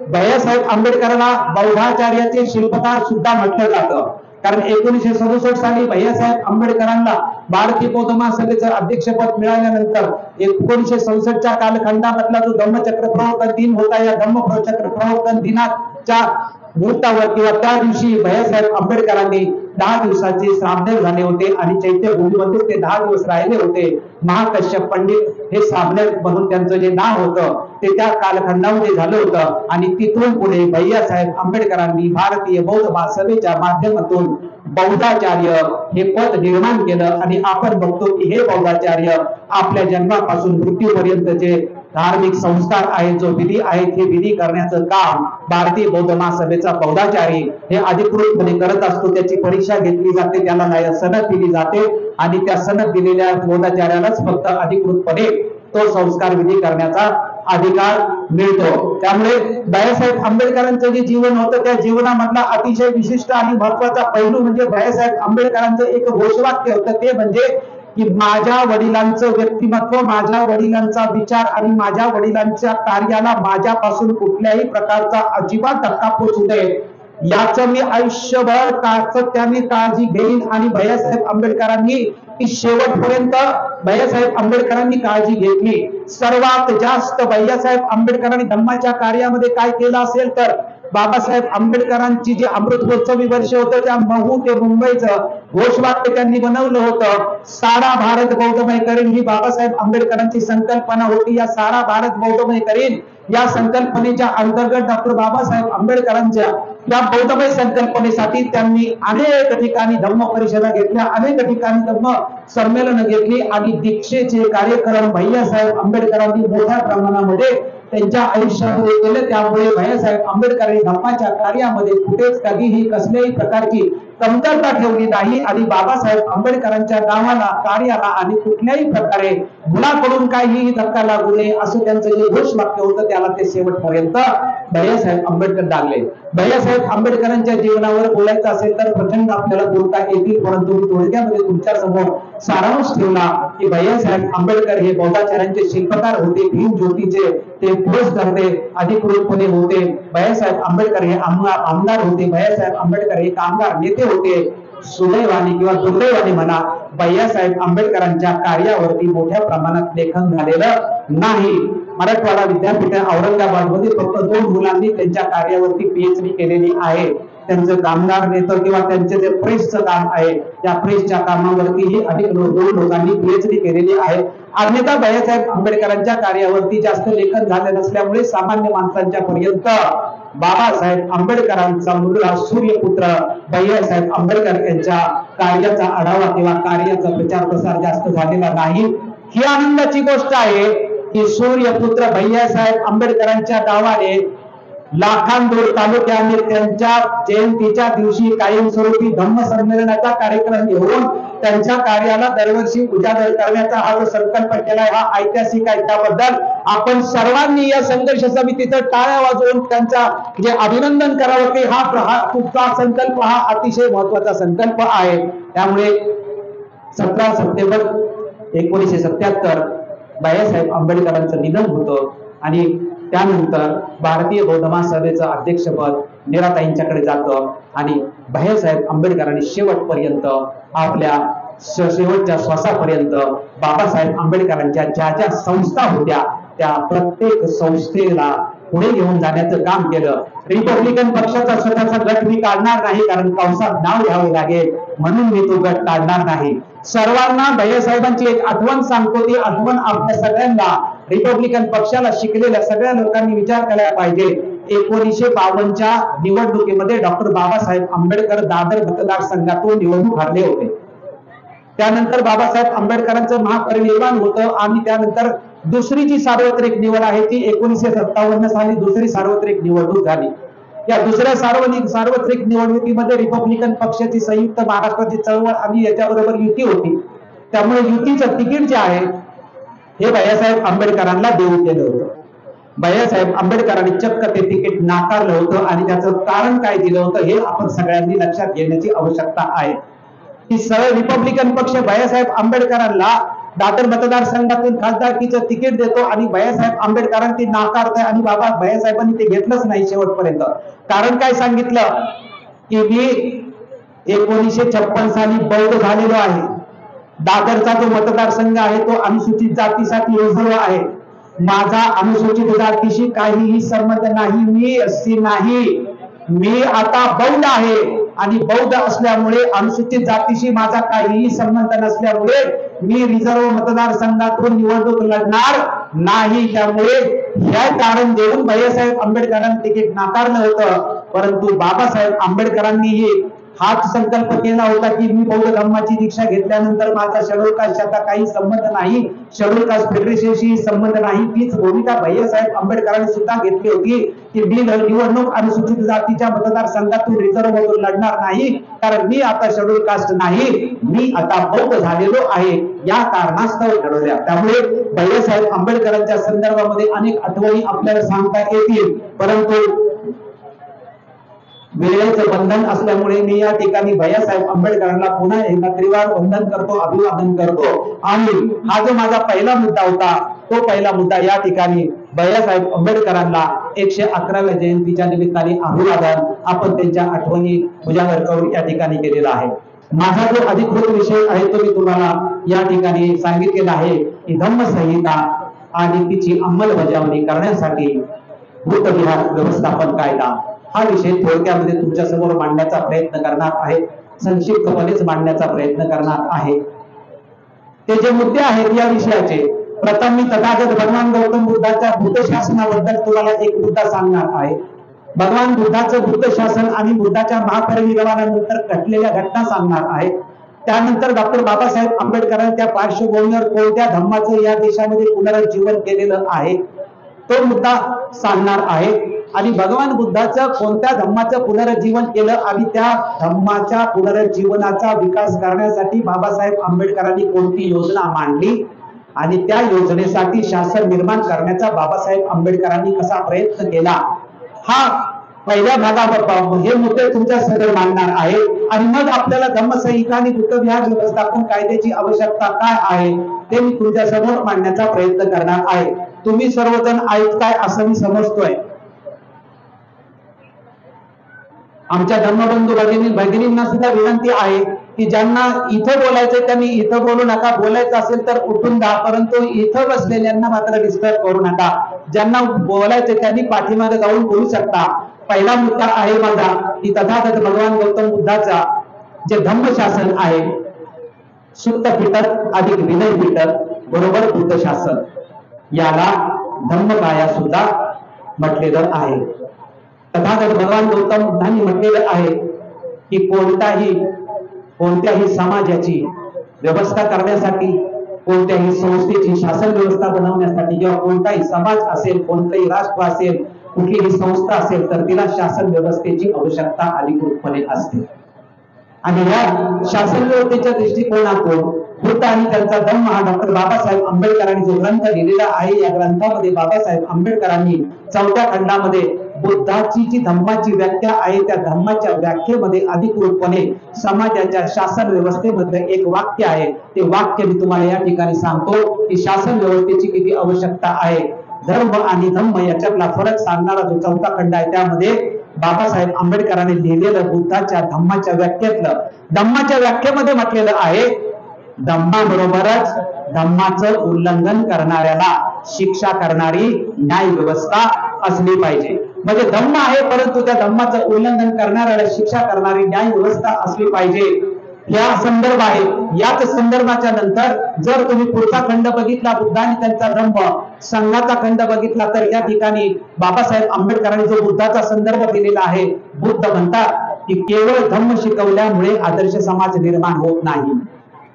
भैयासाहेब आंबेडकरांना बौद्धाचार्याचे शिल्पकार सुद्धा म्हटलं जातं, कारण 1967 साली भैयासाहेब आंबेडकरांना भारतीय बौद्ध महासभेचं अध्यक्षपद मिळाल्यानंतर 1967 च्या कालखंडामधला जो धम्मचक्र प्रवर्तन दिन होता, या धम्मचक्र प्रवर्तन दिनाच्या मुहूर्तावर किंवा त्या दिवशी भैयासाहेब आंबेडकरांनी 10 दिवसाचे श्रामदेव झाले होते आणि चैत्यभूमीमध्ये ते 10 दिवस राहिले होते. महाकश्यप पंडित हे श्रामदेव म्हणून त्यांचं जे नाव होतं ते त्या कालखंडामध्ये झालं होतं आणि तिथून पुढे भैयासाहेब आंबेडकरांनी भारतीय बौद्ध महासभेच्या माध्यमातून बौद्धाचार्य हे पद निर्माण केलं आणि आपण बघतो की हे बौद्धाचार्य आपल्या जन्मापासून मृत्यूपर्यंतचे धार्मिक संस्कार आहेत, जो विधी आहेत, हे विधी करण्याचं काम भारतीय बौद्ध महासभेचा बौद्धाचार्य हे अधिकृतपणे करत असतो. त्याची परीक्षा घेतली जाते, त्याला सनद दिली जाते आणि त्या सनद दिलेल्या बौद्धाचार्यालाच फक्त अधिकृतपणे तो संस्कार विधी करण्याचा अधिकार मिळतो. त्यामुळे भैयासाहेब आंबेडकरांचं जे जीवन होतं त्या जीवनामधला अतिशय विशिष्ट आणि महत्वाचा पैलू म्हणजे भैयासाहेब आंबेडकरांचं एक घोषवाक्य होतं, ते म्हणजे की माझ्या वडिलांचं व्यक्तिमत्व, माझ्या वडिलांचा विचार आणि माझ्या वडिलांच्या कार्याला माझ्यापासून कुठल्याही प्रकारचा अजिबात धक्का पोहोचू नये याचं मी आयुष्यभर सातत्याने काळजी घेईन. आणि भैयासाहेब आंबेडकरांनी ती शेवटपर्यंत भैयासाहेब आंबेडकरांनी काळजी घेतली. सर्वात जास्त भैयासाहेब आंबेडकरांनी धम्माच्या कार्यामध्ये काय केलं असेल तर बाबासाहेब आंबेडकरांची जे अमृत महोत्सवी वर्ष होतं त्या महू ते मुंबईचं घोषवाक्य त्यांनी बनवलं होतं. सारा भारत बौद्धमय करेन ही बाबासाहेब आंबेडकरांची संकल्पना होती. या सारा भारत बौद्धमय करेन या संकल्पनेच्या अंतर्गत डॉक्टर बाबासाहेब आंबेडकरांच्या या बौद्धमय संकल्पनेसाठी त्यांनी अनेक ठिकाणी धम्म परिषदा घेतल्या, अनेक ठिकाणी धम्म संमेलन घेतली आणि दीक्षेचे कार्यक्रम भैयासाहेब आंबेडकरांनी मोठ्या प्रमाणामध्ये त्यांच्या आयुष्यामध्ये केले. त्यामुळे भैयासाहेब आंबेडकरांनी धम्माच्या कार्यामध्ये कुठेच कधीही कसल्याही प्रकारची कमतरता ठेवली नाही आणि बाबासाहेब आंबेडकरांच्या नावाला, कार्याला आणि कुठल्याही प्रकारे मुलाकडून काहीही धक्का लागू नये असं त्यांचं जे घोषवाक्य होतं त्याला ते शेवटपर्यंत भैयासाहेब आंबेडकर लागले. भैयासाहेब आंबेडकरांच्या जीवनावर बोलायचं असेल तर प्रचंड आपल्याला बोलता येतील, परंतु मी थोडक्यामध्ये तुमच्या समोर सारांश ठेवला की भैयासाहेब आंबेडकर हे बौद्धाचार्यांचे शिल्पकार होते, भीम ज्योतीचे ते ठोस करते अधिकृतपणे होते. भैयासाहेब आंबेडकर हे आमदार होते. भैयासाहेब आंबेडकर हे कामगार नेते होते. सुदैवाने किंवा दुर्दैवाने म्हणा, भैयासाहेब आंबेडकरांच्या कार्यावरती मोठ्या प्रमाणात लेखन झालेलं नाही. मराठवाडा विद्यापीठ औरंगाबाद मध्ये फक्त 2 मुलांनी त्यांच्या कार्यावरती पीएचडी केलेली आहे. त्यांचं कामगार नेतं किंवा त्यांचे जे प्रेसचं काम आहे त्या प्रेसच्या कामावरतीही अधिक 2 लोकांनी पीएचडी केलेली आहे. अन्यथा भैयासाहेब आंबेडकरांच्या कार्यावरती जास्त लेखन झाले नसल्यामुळे सामान्य माणसांच्या पर्यंत बाबासाहेब आंबेडकरांचा मुलगा सूर्यपुत्र भैयासाहेब आंबेडकर यांच्या कार्याचा आढावा किंवा कार्याचा प्रचार प्रसार जास्त झालेला नाही. ही आनंदाची गोष्ट आहे की सूर्यपुत्र भैयासाहेब आंबेडकरांच्या नावाने लाखांदूर तालुक्याने त्यांच्या जयंतीच्या दिवशी कायमस्वरूपी धम्म संमेलनाचा कार्यक्रम घेऊन त्यांच्या कार्याला दरवर्षी उजागर करण्याचा हा जो संकल्प केलाय हा ऐतिहासिक आहे। त्याबद्दल आपण सर्वांनी या संघर्ष समितीचं टाळ्या वाजवून त्यांचा जे अभिनंदन करावं की हा तुमचा संकल्प हा अतिशय महत्वाचा संकल्प आहे। त्यामुळे 17 सप्टेंबर 1977 बाळासाहेब आंबेडकरांचं निधन होतं आणि त्यानंतर भारतीय बौद्ध महासभेचं अध्यक्षपद मीराताईंच्याकडे जातं आणि बाळासाहेब आंबेडकरांनी शेवटपर्यंत आपल्या शेवटच्या श्वासापर्यंत बाबासाहेब आंबेडकरांच्या ज्या ज्या संस्था होत्या त्या प्रत्येक संस्थेला पुढे घेऊन जाण्याचं काम केलं। रिपब्लिकन पक्षाचा स्वतःचा गट मी काढणार नाही कारण कंसात नाव घ्यावे लागेल म्हणून मी तो गट काढणार नाही। सर्वांना भैयासाहेबांची एक आठवण सांगतो, ती आठवण आपल्या सगळ्यांना रिपब्लिकन पक्षाला शिकलेल्या सगळ्या लोकांनी विचार करायला पाहिजे। 1952च्या निवडणुकीमध्ये डॉक्टर बाबासाहेब आंबेडकर दादर मतदारसंघातून निवडणूक हरले होते। त्यानंतर बाबासाहेब आंबेडकरांचं महापरिनिर्वाण होतं आणि त्यानंतर दुसरी जी सार्वत्रिक निवड आहे ती 1957 साली दुसरी सार्वत्रिक निवडणूक झाली। या दुसऱ्या सार्वत्रिक निवडणुकीमध्ये रिपब्लिकन पक्षाची संयुक्त महाराष्ट्राची चळवळ आणि याच्याबरोबर युती होती। त्यामुळे युतीचं तिकीट जे आहे हे बाळासाहेब आंबेडकरांना देऊ केलं होतं। बाळासाहेब आंबेडकरांनी चक्क ते तिकीट नाकारलं होतं आणि त्याचं कारण काय दिलं होतं हे आपण सगळ्यांनी लक्षात घेण्याची आवश्यकता आहे की सरळ रिपब्लिकन पक्ष बाळासाहेब आंबेडकरांना दादर मतदारसंघातून खासदारकीचं तिकीट देतो आणि बाळासाहेब आंबेडकरांनी नाकारताय आणि बाळासाहेबांनी ते घेतलंच नाही शेवटपर्यंत। कारण काय सांगितलं की मी 1956 साली बौद्ध झालेलो आहे। दादरचा जो मतदारसंघ आहे तो अनुसूचित जातीसाठी रिझर्व आहे। माझा अनुसूचित जातीशी काहीही संबंध नाही, मी एससी नाही, मी आता बौद्ध आहे आणि बौद्ध असल्यामुळे अनुसूचित जातीशी माझा काहीही संबंध नसल्यामुळे मी रिझर्व मतदारसंघातून निवडणूक लढणार नाही। त्यामुळे हे कारण देऊन बाळासाहेब आंबेडकरांनी तिकीट नाकारलं होतं। परंतु बाबासाहेब आंबेडकरांनीही हाच संकल्प केला होता की मी बौद्ध धर्माची दीक्षा घेतल्यानंतर माझा शेड्यूल कास्टचा काही संबंध नाही, शेड्यूल कास्ट फेडरेशनशी संबंध नाही। तीच भूमिका बाळासाहेब आंबेडकरांनी सुद्धा घेतली होती की मी निवडणूक अनुसूचित जातीच्या मतदारसंघातून रिझर्व मधून लढणार नाही कारण मी आता शेड्यूल कास्ट नाही, मी आता बौद्ध झालेलो आहे। या कारणास्तव लढवल्या। त्यामुळे बाळासाहेब आंबेडकरांच्या संदर्भामध्ये अनेक आठवणी आपल्याला सांगता येतील, परंतु वेळेचं बंधन असल्यामुळे मी या ठिकाणी बाळासाहेब आंबेडकरांना पुन्हा एकदा त्रिवार वंदन करतो, अभिवादन करतो। आणि हा जो माझा पहिला मुद्दा होता तो पहिला मुद्दा या ठिकाणी बाळासाहेब आंबेडकरांना 111व्या जयंतीच्या निमित्ताने अभिवादन आपण त्यांच्या आठवणी उजागर करून या ठिकाणी केलेला आहे। माझा जो अधिकृत विषय आहे तो मी तुम्हाला या ठिकाणी सांगितलेला आहे की धम्मसंहिता आणि तिची अंमलबजावणी करण्यासाठी बुद्धविहार व्यवस्थापन कायदा हा विषय थोडक्यामध्ये तुमच्या समोर मांडण्याचा प्रयत्न करणार आहे, संक्षिप्तपणेच मांडण्याचा प्रयत्न करणार आहे। ते जे मुद्दे आहेत या विषयाचे, प्रथम मी तथागत भगवान गौतम बुद्धाच्या बुद्ध शासनाबद्दल तुम्हाला एक मुद्दा सांगणार आहे। भगवान बुद्धाचं बुद्ध शासन आणि बुद्धाच्या महापरिनिर्वाणानंतर घडलेल्या घटना सांगणार आहे। त्यानंतर डॉक्टर बाबासाहेब आंबेडकरांनी त्या पार्श्वभूमीवर कोणत्या धम्माचं या देशामध्ये पुनरुज्जीवन केलेलं आहे तो मुद्दा सांगणार आहे आणि भगवान बुद्धाचं कोणत्या धम्माचं पुनरुज्जीवन केलं आणि त्या धम्माच्या पुनरुज्जीवनाचा विकास करण्यासाठी बाबासाहेब आंबेडकरांनी कोणती योजना मांडली आणि त्या योजनेसाठी शासन निर्माण करण्याचा बाबासाहेब आंबेडकरांनी कसा प्रयत्न केला, हा पहिल्या भागावर हे मुद्दे तुमच्या समोर मांडणार आहे। आणि मग आपल्याला धम्मसंहिता आणि बुद्धविहार व्यवस्थापन कायद्याची आवश्यकता काय आहे ते मी तुमच्या समोर मांडण्याचा प्रयत्न करणार आहे। तुम्ही सर्वजण ऐकताय असं मी समजतोय। आमच्या धर्मबंधू भगिनींना सुद्धा विनंती आहे की ज्यांना इथं बोलायचं त्यांनी इथं बोलू नका, बोलायचं असेल तर उठून जा, परंतु इथं बसलेल्यांना मात्र डिस्टर्ब करू नका। ज्यांना बोलायचं त्यांनी पाठीमागे जाऊन बोलू शकता। पहिला मुद्दा आहे माझा की तथागत भगवान गौतम बुद्धाचा जे धम्मशासन आहे, सुत्त पिटक अधिक विनय पिटक बरोबर बुद्ध शासन, याला धम्मकाया सुद्धा म्हटलेलं आहे। तथागत भगवान गौतम बुद्धांनी म्हटलेलं आहे की कोणत्याही समाजाची व्यवस्था करण्यासाठी कोणत्याही संस्थेची शासन व्यवस्था बनवण्यासाठी किंवा कोणताही समाज असेल, कोणतंही राष्ट्र असेल, कुठलीही संस्था असेल तर तिला शासन व्यवस्थेची आवश्यकता अधिकृतपणे असते. आणि या शासन व्यवस्थेच्या दृष्टिकोनातून बुद्ध आणि त्यांचा धम्म हा डॉक्टर बाबासाहेब आंबेडकरांनी जो ग्रंथ लिहिलेला आहे, या ग्रंथामध्ये बाबासाहेब आंबेडकरांनी 4थ्या खंडामध्ये बुद्धाची जी धम्माची व्याख्या आहे त्या धम्माच्या व्याख्येमध्ये अधिकृतपणे समाजाच्या शासन व्यवस्थेमध्ये एक वाक्य आहे. ते वाक्य मी तुम्हाला या ठिकाणी सांगतो की शासन व्यवस्थेची किती आवश्यकता आहे. धर्म आणि धम्म याच्यातला फरक सांगणारा जो 4था खंड आहे त्यामध्ये बाबासाहेब आंबेडकरांनी लिहिलेलं बुद्धाच्या धम्माच्या व्याख्येमध्ये म्हटलेलं आहे, धम्माबरोबरच धम्माचं उल्लंघन करणाऱ्याला शिक्षा करणारी न्याय व्यवस्था असली पाहिजे. म्हणजे धम्म आहे परंतु त्या धम्माचं उल्लंघन करणाऱ्याला शिक्षा करणारी न्याय व्यवस्था असली पाहिजे. या संदर्भ आहे. याच संदर्भाच्या नंतर जर तुम्ही पुढचा खंड बघितला बुद्ध आणि त्यांचा धम्म संघाचा खंड बघितला तर या ठिकाणी बाबासाहेब आंबेडकरांनी जो बुद्धाचा संदर्भ दिलेला आहे, बुद्ध म्हणतात की केवळ धम्म शिकवल्यामुळे आदर्श समाज निर्माण होत नाही.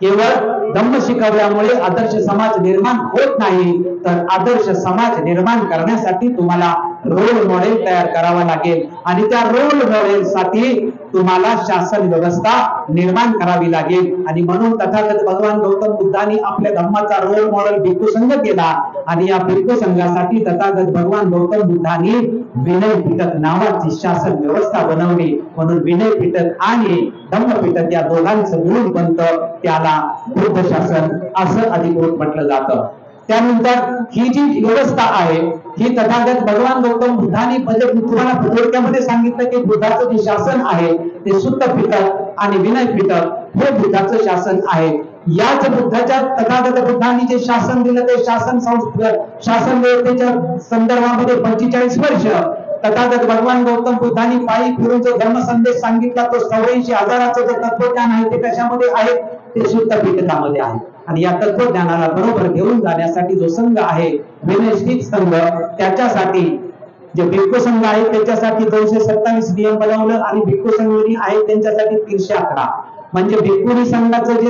केवळ धम्म शिकवल्यामुळे आदर्श समाज निर्माण होत नाही, तर आदर्श समाज निर्माण करण्यासाठी तुम्हाला रोल मॉडेल तयार करावा लागेल आणि त्या रोल मॉडेल साठी तुम्हाला शासन व्यवस्था निर्माण करावी लागेल. आणि म्हणून तथागत भगवान गौतम बुद्धांनी आपल्या धम्माचा रोल मॉडेल भिक्खू संघ केला आणि या भिक्खू संघासाठी तथागत भगवान गौतम बुद्धांनी विनय पिटक नावाची शासन व्यवस्था बनवली. म्हणून विनय पिटक आणि धम्म पिटक या दोघांचं मिळून बनतं, त्याला बुद्ध शासन असं अधिकृत म्हटलं जातं. त्यानंतर ही जी व्यवस्था आहे ही तथागत भगवान गौतम बुद्धांनी म्हणजे तुम्हाला थोडक्यामध्ये सांगितलं की बुद्धाचं जे शासन आहे ते सुत्त पिटक आणि विनय पिटक हे बुद्धाचं शासन आहे. याच बुद्धाच्या तथागत बुद्धांनी जे शासन दिलं ते शासन व्यवस्थेच्या संदर्भामध्ये 45 वर्ष तथागत भगवान गौतम बुद्धांनी पायी फिरून जो धर्म संदेश सांगितला तो 84,000चं जे तत्वज्ञान आहे ते कशामध्ये आहे, ते सुत्त पिटकामध्ये आहे. आणि या तत्वज्ञानाला बरोबर घेऊन जाण्यासाठी जो संघ आहे विनयशील संघ, त्याच्यासाठी जे भिक्खू संघ आहे त्याच्यासाठी 227 नियम बनवलं आणि भिक्खू संघ आहे त्यांच्यासाठी 311. म्हणजे भिक्खू संघाचं जे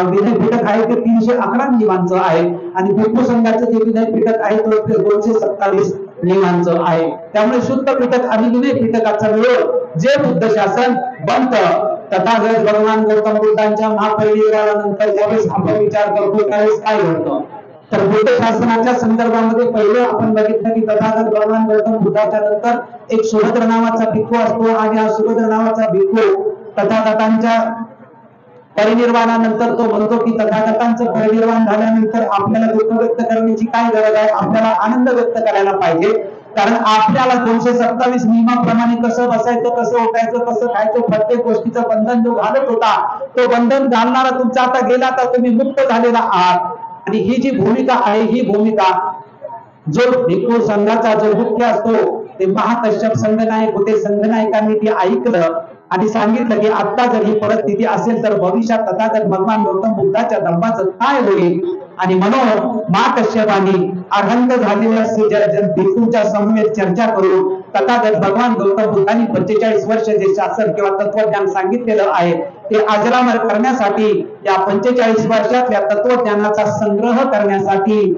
विनय पिटक आहे ते 311 नियमांचं आहे आणि भिक्खू संघाचं जे विनय पिटक आहे तो 227 नियमांचं आहे. त्यामुळे शुद्ध पिटक आणि विनय पिटकाचा मिळून जे बुद्ध शासन बनतं, तथागत भगवान गौतम बुद्धांच्या महापरिनिर्वाणानंतर ज्यावेळेस आपण विचार करतो त्यावेळेस काय घडतं, तर बुद्ध शासनाच्या संदर्भामध्ये पहिले आपण बघितलं की तथागत भगवान गौतम बुद्धाच्या नंतर एक सुभद्र नावाचा भिक्खू असतो आणि हा सुभद्र नावाचा भिक्खू तथागतांच्या परिनिर्वाणानंतर तो म्हणतो की तथागतांचं परिनिर्वाण झाल्यानंतर आपल्याला दुःख व्यक्त करण्याची काय गरज आहे, आपल्याला आनंद व्यक्त करायला पाहिजे. कारण आपल्याला 227 नियमाप्रमाणे कसं बसायचं, कसं उठायचं, कसं खायचं, प्रत्येक गोष्टीचं बंधन जो घालत होता तो बंधन घालणारा तुमचा आता गेला, तर तुम्ही मुक्त झालेला आहात. आणि ही जी भूमिका आहे ही भूमिका जो भिक्खू संघाचा जो मुख्य असतो ते महाकश्यप संघनायक होते. संघनायकांनी ते ऐकलं आणि सांगितलं की आता जर ही परिस्थिती असेल तर भविष्यात तथागत भगवान गौतम बुद्धाच्या धम्माचं काय होईल. आणि म्हणून महाकश्यपांनी अरहंत झालेल्या भिक्खूंच्या समवेत चर्चा करून तथागत भगवान गौतम बुद्धांनी 45 वर्ष जे शासन किंवा तत्वज्ञान सांगितलेलं आहे ते अजरामर करण्यासाठी या 45 वर्षातल्या तत्वज्ञानाचा संग्रह करण्यासाठी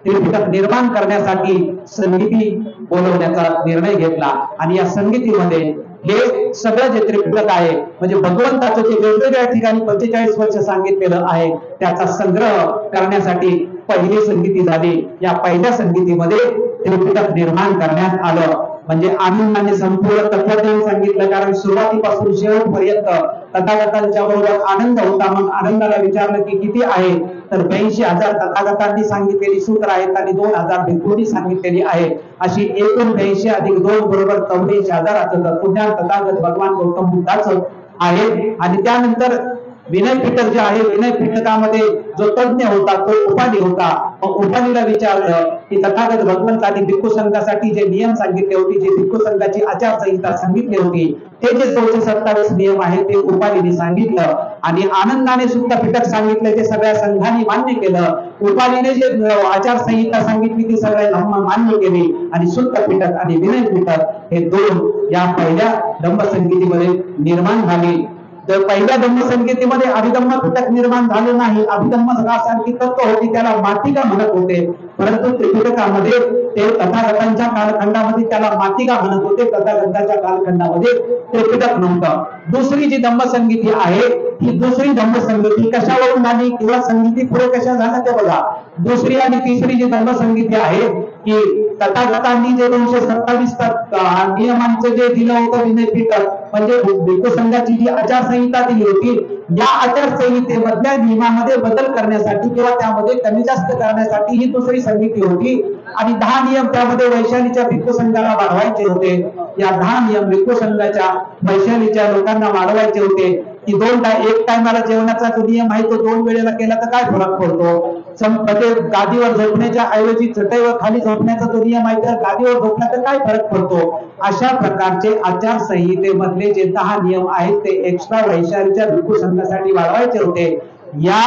त्रिपिटक निर्माण करण्यासाठी संगीती बोलवण्याचा निर्णय घेतला. आणि या संगीतीमध्ये हे सगळं जे त्रिपिटक आहे म्हणजे भगवंताचं जे वेगवेगळ्या ठिकाणी 45 वर्ष सांगितलेलं आहे त्याचा संग्रह करण्यासाठी पहिली संगीती झाली. या पहिल्या संगीतीमध्ये त्रिपिटक निर्माण करण्यात आलं. म्हणजे आनंदाने संपूर्ण तत्वज्ञान सांगितलं, कारण सुरुवातीपासून शेवटपर्यंत तथागतांच्या बरोबर आनंद होता. मग आनंदाला विचारलं की किती आहे, तर 82,000 तथागतांनी सांगितलेली सूत्र आहेत आणि 2,000 भिक्खूंनी सांगितलेली आहे. अशी एकूण 82 अधिक 2 बरोबर 84,000चं तत्वज्ञान तथागत भगवान गौतम बुद्धाचं आहे. आणि त्यानंतर विनय पिटक जे आहे, विनय पिटकामध्ये जो तज्ञ होता तो उपाली होता. मग उपालीला विचारलं की तथागत भगवंतांनी भिक्खू संघासाठी जे नियम सांगितले होते, जे भिक्खू संघाची आचारसंहिता सांगितली होती, ते जे 227 नियम आहेत ते उपालीने सांगितलं. आणि आनंदाने सुद्धा पिटक सांगितलं ते सगळ्या संघाने मान्य केलं. उपालीने जे आचारसंहिता सांगितली ती सगळ्या धम्म मान्य केली. आणि सुत्त पिटक आणि विनय पिटक हे दोन या पहिल्या धम्म संगीतीमध्ये निर्माण झाले. तर पहिल्या धम्मसंगीतीमध्ये अभिधम्म पिटक निर्माण झाले नाही, अभिधम्म सारखी तत्व होती, त्याला मातिका म्हणत होते. परंतु त्रिपिटकामध्ये ते तथागतांच्या कालखंडामध्ये त्याला मातिका म्हणत होते, तथागतांच्या कालखंडामध्ये त्रिपिटक नव्हतं. दुसरी जी धम्मसंगीती आहे ही दुसरी धम्मसंगीती कशावरून झाली किंवा संगीती पुढे कशा झाल्या ते बघा. दुसरी आणि तिसरी जी धम्मसंगीती आहे की तथागतांनी जे 227 नियमांचं जे दिलं होतं विनयपीठक म्हणजे भिक्खू संघाची जी आचारसंहिता दिली होती, या आचारसंहितेमधल्या नियमामध्ये बदल करण्यासाठी किंवा त्यामध्ये कमी जास्त करण्यासाठी ही दुसरी संगीती होती. आणि 10 नियम त्यामध्ये वैशालीच्या भिक्खू संघाला वाढवायचे होते. या 10 नियम भिक्खू संघाच्या वैशालीच्या लोकांना वाढवायचे होते की एक टायमाला जेवणाचा जो नियम आहे तो 2 वेळेला केला तर काय फरक पडतो. गादीवर झोपण्याच्या ऐवजी चटईवर खाली झोपण्याचा जो नियम आहे तर गादीवर झोपला तर काय फरक पडतो. अशा प्रकारचे आचारसंहितेमधले जे 10 नियम आहेत ते एक्स्ट्रा वैशालीच्या भिक्खू संघासाठी वाढवायचे होते. या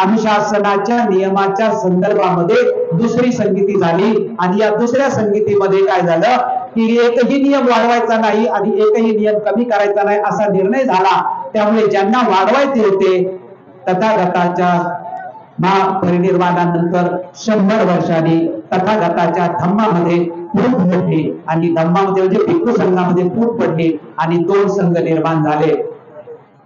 अनुशासनाच्या नियमाच्या संदर्भामध्ये दुसरी संगीती झाली आणि या दुसऱ्या संगीतीमध्ये काय झालं की एकही नियम वाढवायचा नाही आणि एकही नियम कमी करायचा नाही असा निर्णय झाला. त्यामुळे ज्यांना वाढवायचे होते तथागताच्या महापरिनिर्वाणानंतर 100 वर्षांनी तथागताच्या धम्मामध्ये फूट पडली आणि धम्मामध्ये म्हणजे भिक्खू संघामध्ये फूट पडली आणि 2 संघ निर्माण झाले.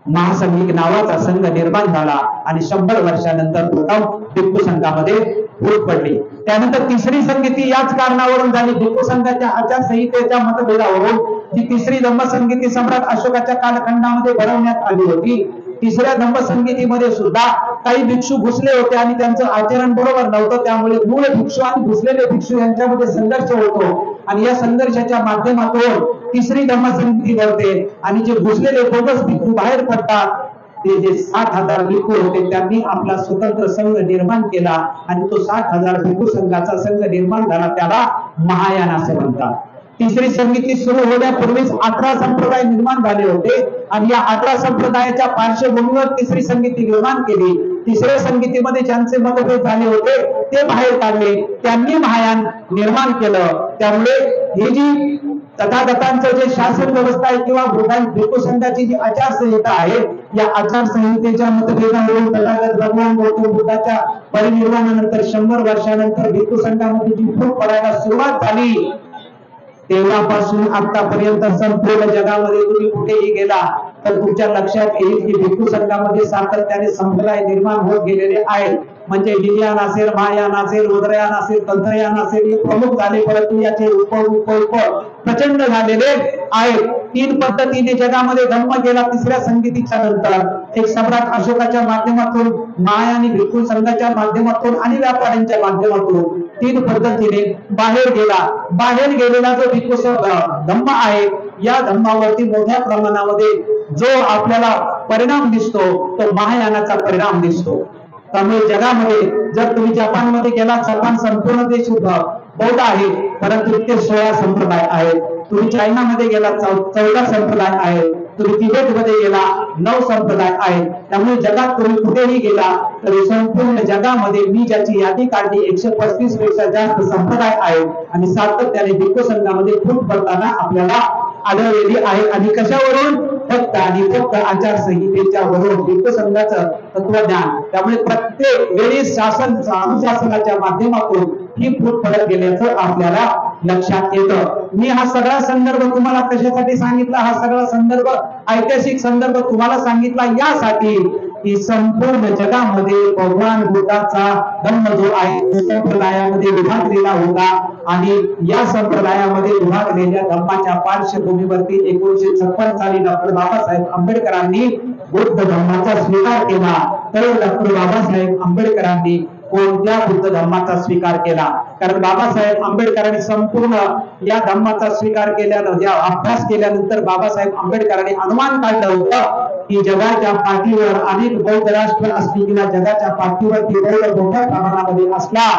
महासंघिक नावाचा संघ निर्माण झाला आणि 100 वर्षानंतर प्रथम भिक्खू संघामध्ये फूट पडली. त्यानंतर तिसरी संगीती याच कारणावरून झाली, भिक्खू संघाच्या आचारसंहितेच्या मतभेदावरून. जी तिसरी धम्मसंगीती सम्राट अशोकाच्या कालखंडामध्ये भरवण्यात आली होती. तिसऱ्या धम्मसंगीतीमध्ये सुद्धा काही भिक्षू घुसले होते आणि त्यांचं आचरण बरोबर नव्हतं. त्यामुळे मूळ भिक्षू आणि घुसलेले भिक्षू यांच्यामध्ये संघर्ष होतो आणि या संघर्षाच्या माध्यमातून तिसरी धम्मसंगीती घडते आणि जे घुसलेले बोगस भिक्षू बाहेर पडतात. ते जे 60,000 भिक्खू होते त्यांनी आपला स्वतंत्र संघ निर्माण केला आणि तो 60,000 भिक्खू संघाचा संघ निर्माण झाला, त्याला महायान असे म्हणतात. तिसरी संगीती सुरू होण्यापूर्वीच 18 संप्रदाय निर्माण झाले होते आणि या 18 संप्रदायाच्या पार्श्वभूमीवर तिसरी संगीती निर्माण केली. तिसऱ्या संगीतीमध्ये ज्यांचे मतभेद झाले होते ते बाहेर काढले, त्यांनी महायान निर्माण केलं. त्यामुळे ही जी तथागतांचं जे शासन व्यवस्था आहे किंवा भिक्खू संघाची जी आचारसंहिता आहे, या आचारसंहितेच्या मतभेदावरून तथागत भगवान गौतम बुद्धाच्या परिनिर्वाणानंतर 100 वर्षानंतर भिक्खू संघामध्ये जी फूट पडायला सुरुवात झाली, तेव्हापासून आतापर्यंत संपूर्ण जगामध्ये तुम्ही कुठेही गेला तर तुमच्या लक्षात येईल की भिक्खू संघामध्ये सातत्याने संप्रदाय निर्माण होत गेलेले आहेत. म्हणजे हिनयान असेल, महायान असेल, रुद्रयान असेल, तंत्रयान असेल, हे प्रमुख झाले, परंतु याचे उप प्रचंड झालेले आहेत. 3 पद्धतीने जगामध्ये धम्म गेला तिसऱ्या संगीतीच्या नंतर. एक सम्राट अशोकाच्या माध्यमातून, महायानी भिक्खू संघाच्या माध्यमातून आणि व्यापाऱ्यांच्या माध्यमातून 3 पद्धतीने बाहेर गेला. बाहेर गेलेला जो भिक्खू धम्म आहे, या धम्मावरती मोठ्या प्रमाणामध्ये जो आपल्याला परिणाम दिसतो तो महायानाचा परिणाम दिसतो. त्यामुळे जगामध्ये जर तुम्ही जपानमध्ये गेला, जपान संपूर्ण देश बौद्ध आहे परंतु इथे 16 संप्रदाय आहेत. तुम्ही चायनामध्ये गेला 14 संप्रदाय आहेत. तुम्ही तिबेटमध्ये गेला 9 संप्रदाय आहेत. त्यामुळे जगात तुम्ही कुठेही गेला तरी संपूर्ण जगामध्ये मी ज्याची यादी काढली 135 पेक्षा जास्त संप्रदाय आहेत आणि सातत्याने भिक्खू संघामध्ये फूट पडताना आपल्याला आढळलेली आहे. आणि कशावरून? फक्त आणि फक्त आचारसंहितेच्या वरून, भिक्खू संघाचं तत्वज्ञान. त्यामुळे प्रत्येक वेळी अनुशासनाच्या माध्यमातून ही फूट पडत गेल्याचं आपल्याला लक्षात येतं. मी हा सगळा संदर्भ तुम्हाला कशासाठी सांगितला? हा सगळा संदर्भ, ऐतिहासिक संदर्भ तुम्हाला सांगितला यासाठी की संपूर्ण जगामध्ये भगवान बुद्धाचा धम्म जो आहे संप्रदायामध्ये विभागलेला होता आणि या संप्रदायामध्ये विभागलेल्या धम्माच्या पार्श्वभूमीवरती 1956 साली डॉक्टर बाबासाहेब आंबेडकरांनी बुद्ध धम्माचा स्वीकार केला. तर डॉक्टर बाबासाहेब आंबेडकरांनी कोणत्या बुद्ध धम्माचा स्वीकार केला? कारण बाबासाहेब आंबेडकरांनी संपूर्ण या धम्माचा स्वीकार केल्यानंतर, या अभ्यास केल्यानंतर बाबासाहेब आंबेडकरांनी अनुमान काढलं होतं की जगाच्या पाठीवर अनेक बौद्ध राष्ट्र असली किंवा जगाच्या पाठीवरती बौद्ध मोठ्या प्रमाणामध्ये असला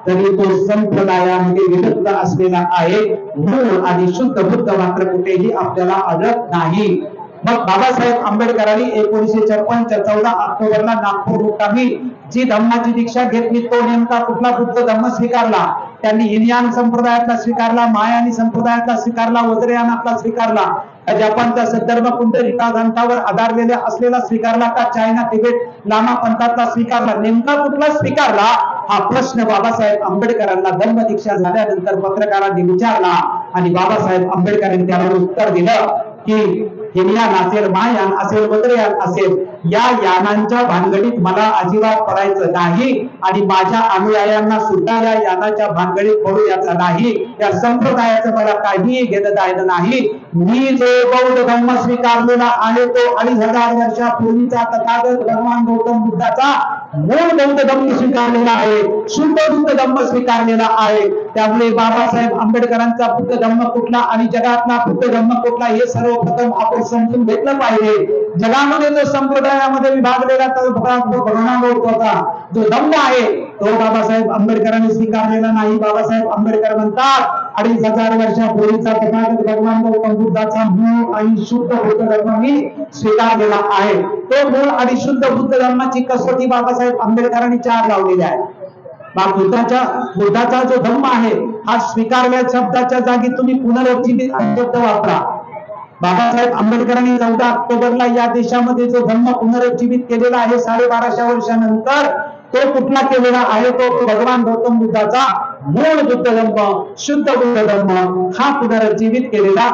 तरी तो संप्रदायामध्ये विभक्त असलेला आहे. मूळ आणि शुद्ध बुद्ध मात्र कुठेही आपल्याला आढळत नाही. मग बाबासाहेब आंबेडकरांनी 1956 च्या 14 ऑक्टोबरला नागपूर मुक्कामी जी धम्माची दीक्षा घेतली तो नेमका कुठला बुद्ध धम्म स्वीकारला? त्यांनी हिनयान संप्रदायातला स्वीकारला, महायानी संप्रदायातला स्वीकारला, वज्रयानातला स्वीकारला, जपानचा सद्धर्म कुंडलिका ग्रंथावर आधारलेला असलेला स्वीकारला का चायना तिबेट लामा पंथातला स्वीकारला, नेमका कुठला स्वीकारला हा प्रश्न बाबासाहेब आंबेडकरांना धर्म दीक्षा झाल्यानंतर पत्रकारांनी विचारला आणि बाबासाहेब आंबेडकरांनी त्यावर उत्तर दिलं की हिनयान असेल, महायान असेल, वज्रयान असेल, या यानांच्या भानगडीत मला अजिबात पडायचं नाही आणि माझ्या अनुयायांना सुद्धा या यानाच्या भानगडीत पडू याचा नाही, या संप्रदायाचं मला काहीही घेणं द्यायचं नाही। मी जो बौद्ध धर्म स्वीकारलेला आहे तो 2500 वर्षापूर्वीचा तथागत भगवान गौतम बुद्धाचा मूळ बौद्ध धर्म स्वीकारलेला आहे, शुद्ध बुद्ध धर्म स्वीकारलेला आहे। त्यामुळे बाबासाहेब आंबेडकरांचा बुद्ध धर्म कुठला आणि जगातला बुद्ध धर्म कुठला हे सर्वप्रथम आपण समजून घेतलं पाहिजे। जगामध्ये जो संप्रदायामध्ये विभागलेला भगवान गौतमाचा जो धम्म आहे तो बाबासाहेब आंबेडकरांनी स्वीकारलेला नाही। बाबासाहेब आंबेडकर म्हणतात 2500 वर्षापूर्वीचा तथागत भगवान गौतम बुद्धाचा मूळ आणि शुद्ध बुद्ध धर्म मी स्वीकारलेला आहे। तो मूळ आणि शुद्ध बुद्ध धर्माची कसोटी बाबासाहेब आंबेडकरांनी 4 लावलेली आहे। बुद्धाचा जो धम्म आहे हा स्वीकारल्या शब्दाच्या जागी तुम्ही पुनरुज्जीवित शब्द वापरा। बाबासाहेब आंबेडकरांनी 14 ऑक्टोबरला या देशामध्ये जो धम्म पुनरुज्जीवित केलेला आहे 1250 वर्षानंतर, तो कुठला केलेला आहे तो भगवान गौतम बुद्धाचा मूळ बुद्ध धर्म, शुद्ध बुद्ध धर्म हा पुनरुज्जीवित केलेला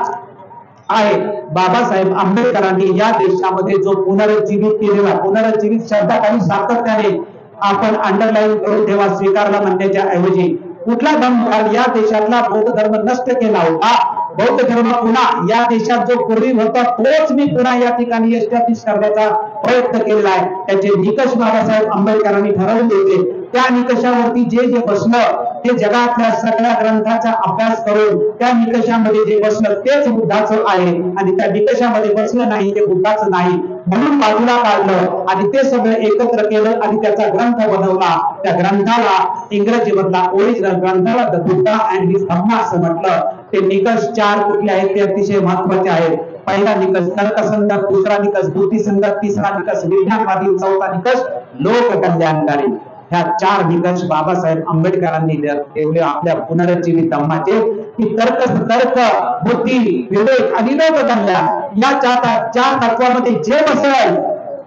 आहे। बाबासाहेब आंबेडकरांनी या देशामध्ये जो पुनरुज्जीवित केलेला, पुनरुज्जीवित शब्दाखाली सातत्याने आपण अंडरलाईन करून ठेवा, स्वीकारला म्हणण्याच्या ऐवजी कुठला धर्म या देशातला बौद्ध धर्म नष्ट केला होता, बौद्ध धर्म पुन्हा या देशात जो पूर्वी होता तोच मी पुन्हा या ठिकाणी एस्टॅब्लिश करण्याचा प्रयत्न केलेला आहे। त्याचे निकष बाबासाहेब आंबेडकरांनी ठरवले होते। त्या निकषावरती जे जे बसलं ते जगातल्या सगळ्या ग्रंथाचा अभ्यास करून त्या निकषामध्ये जे बसलं तेच बुद्धाचं आहे आणि त्या निकषामध्ये बसलं नाही ते बुद्धाचं नाही म्हणून बाजूला काढलं आणि ते सगळं एकत्र केलं आणि त्याचा ग्रंथ बनवला। त्या ग्रंथाला इंग्रजीमधला ओरिजिनल ग्रंथाला द बुद्धा अँड हिज धम्मा असं म्हटलं। ते निकष 4 कुठले आहेत ते अतिशय महत्त्वाचे आहेत। पहिला निकष तर्कसंगत, दुसरा निकष बुद्धिसंगत, तिसरा निकष विज्ञानवादी, चौथा निकष लोककल्याणकारी। ह्या 4 निकष बाबासाहेब आंबेडकरांनी ठेवले आपल्या पुनरुज्जीवित धम्माचे की तर्क, बुद्धी, विवेक आणि लोककल्याण या 4 तत्वामध्ये जे बसेल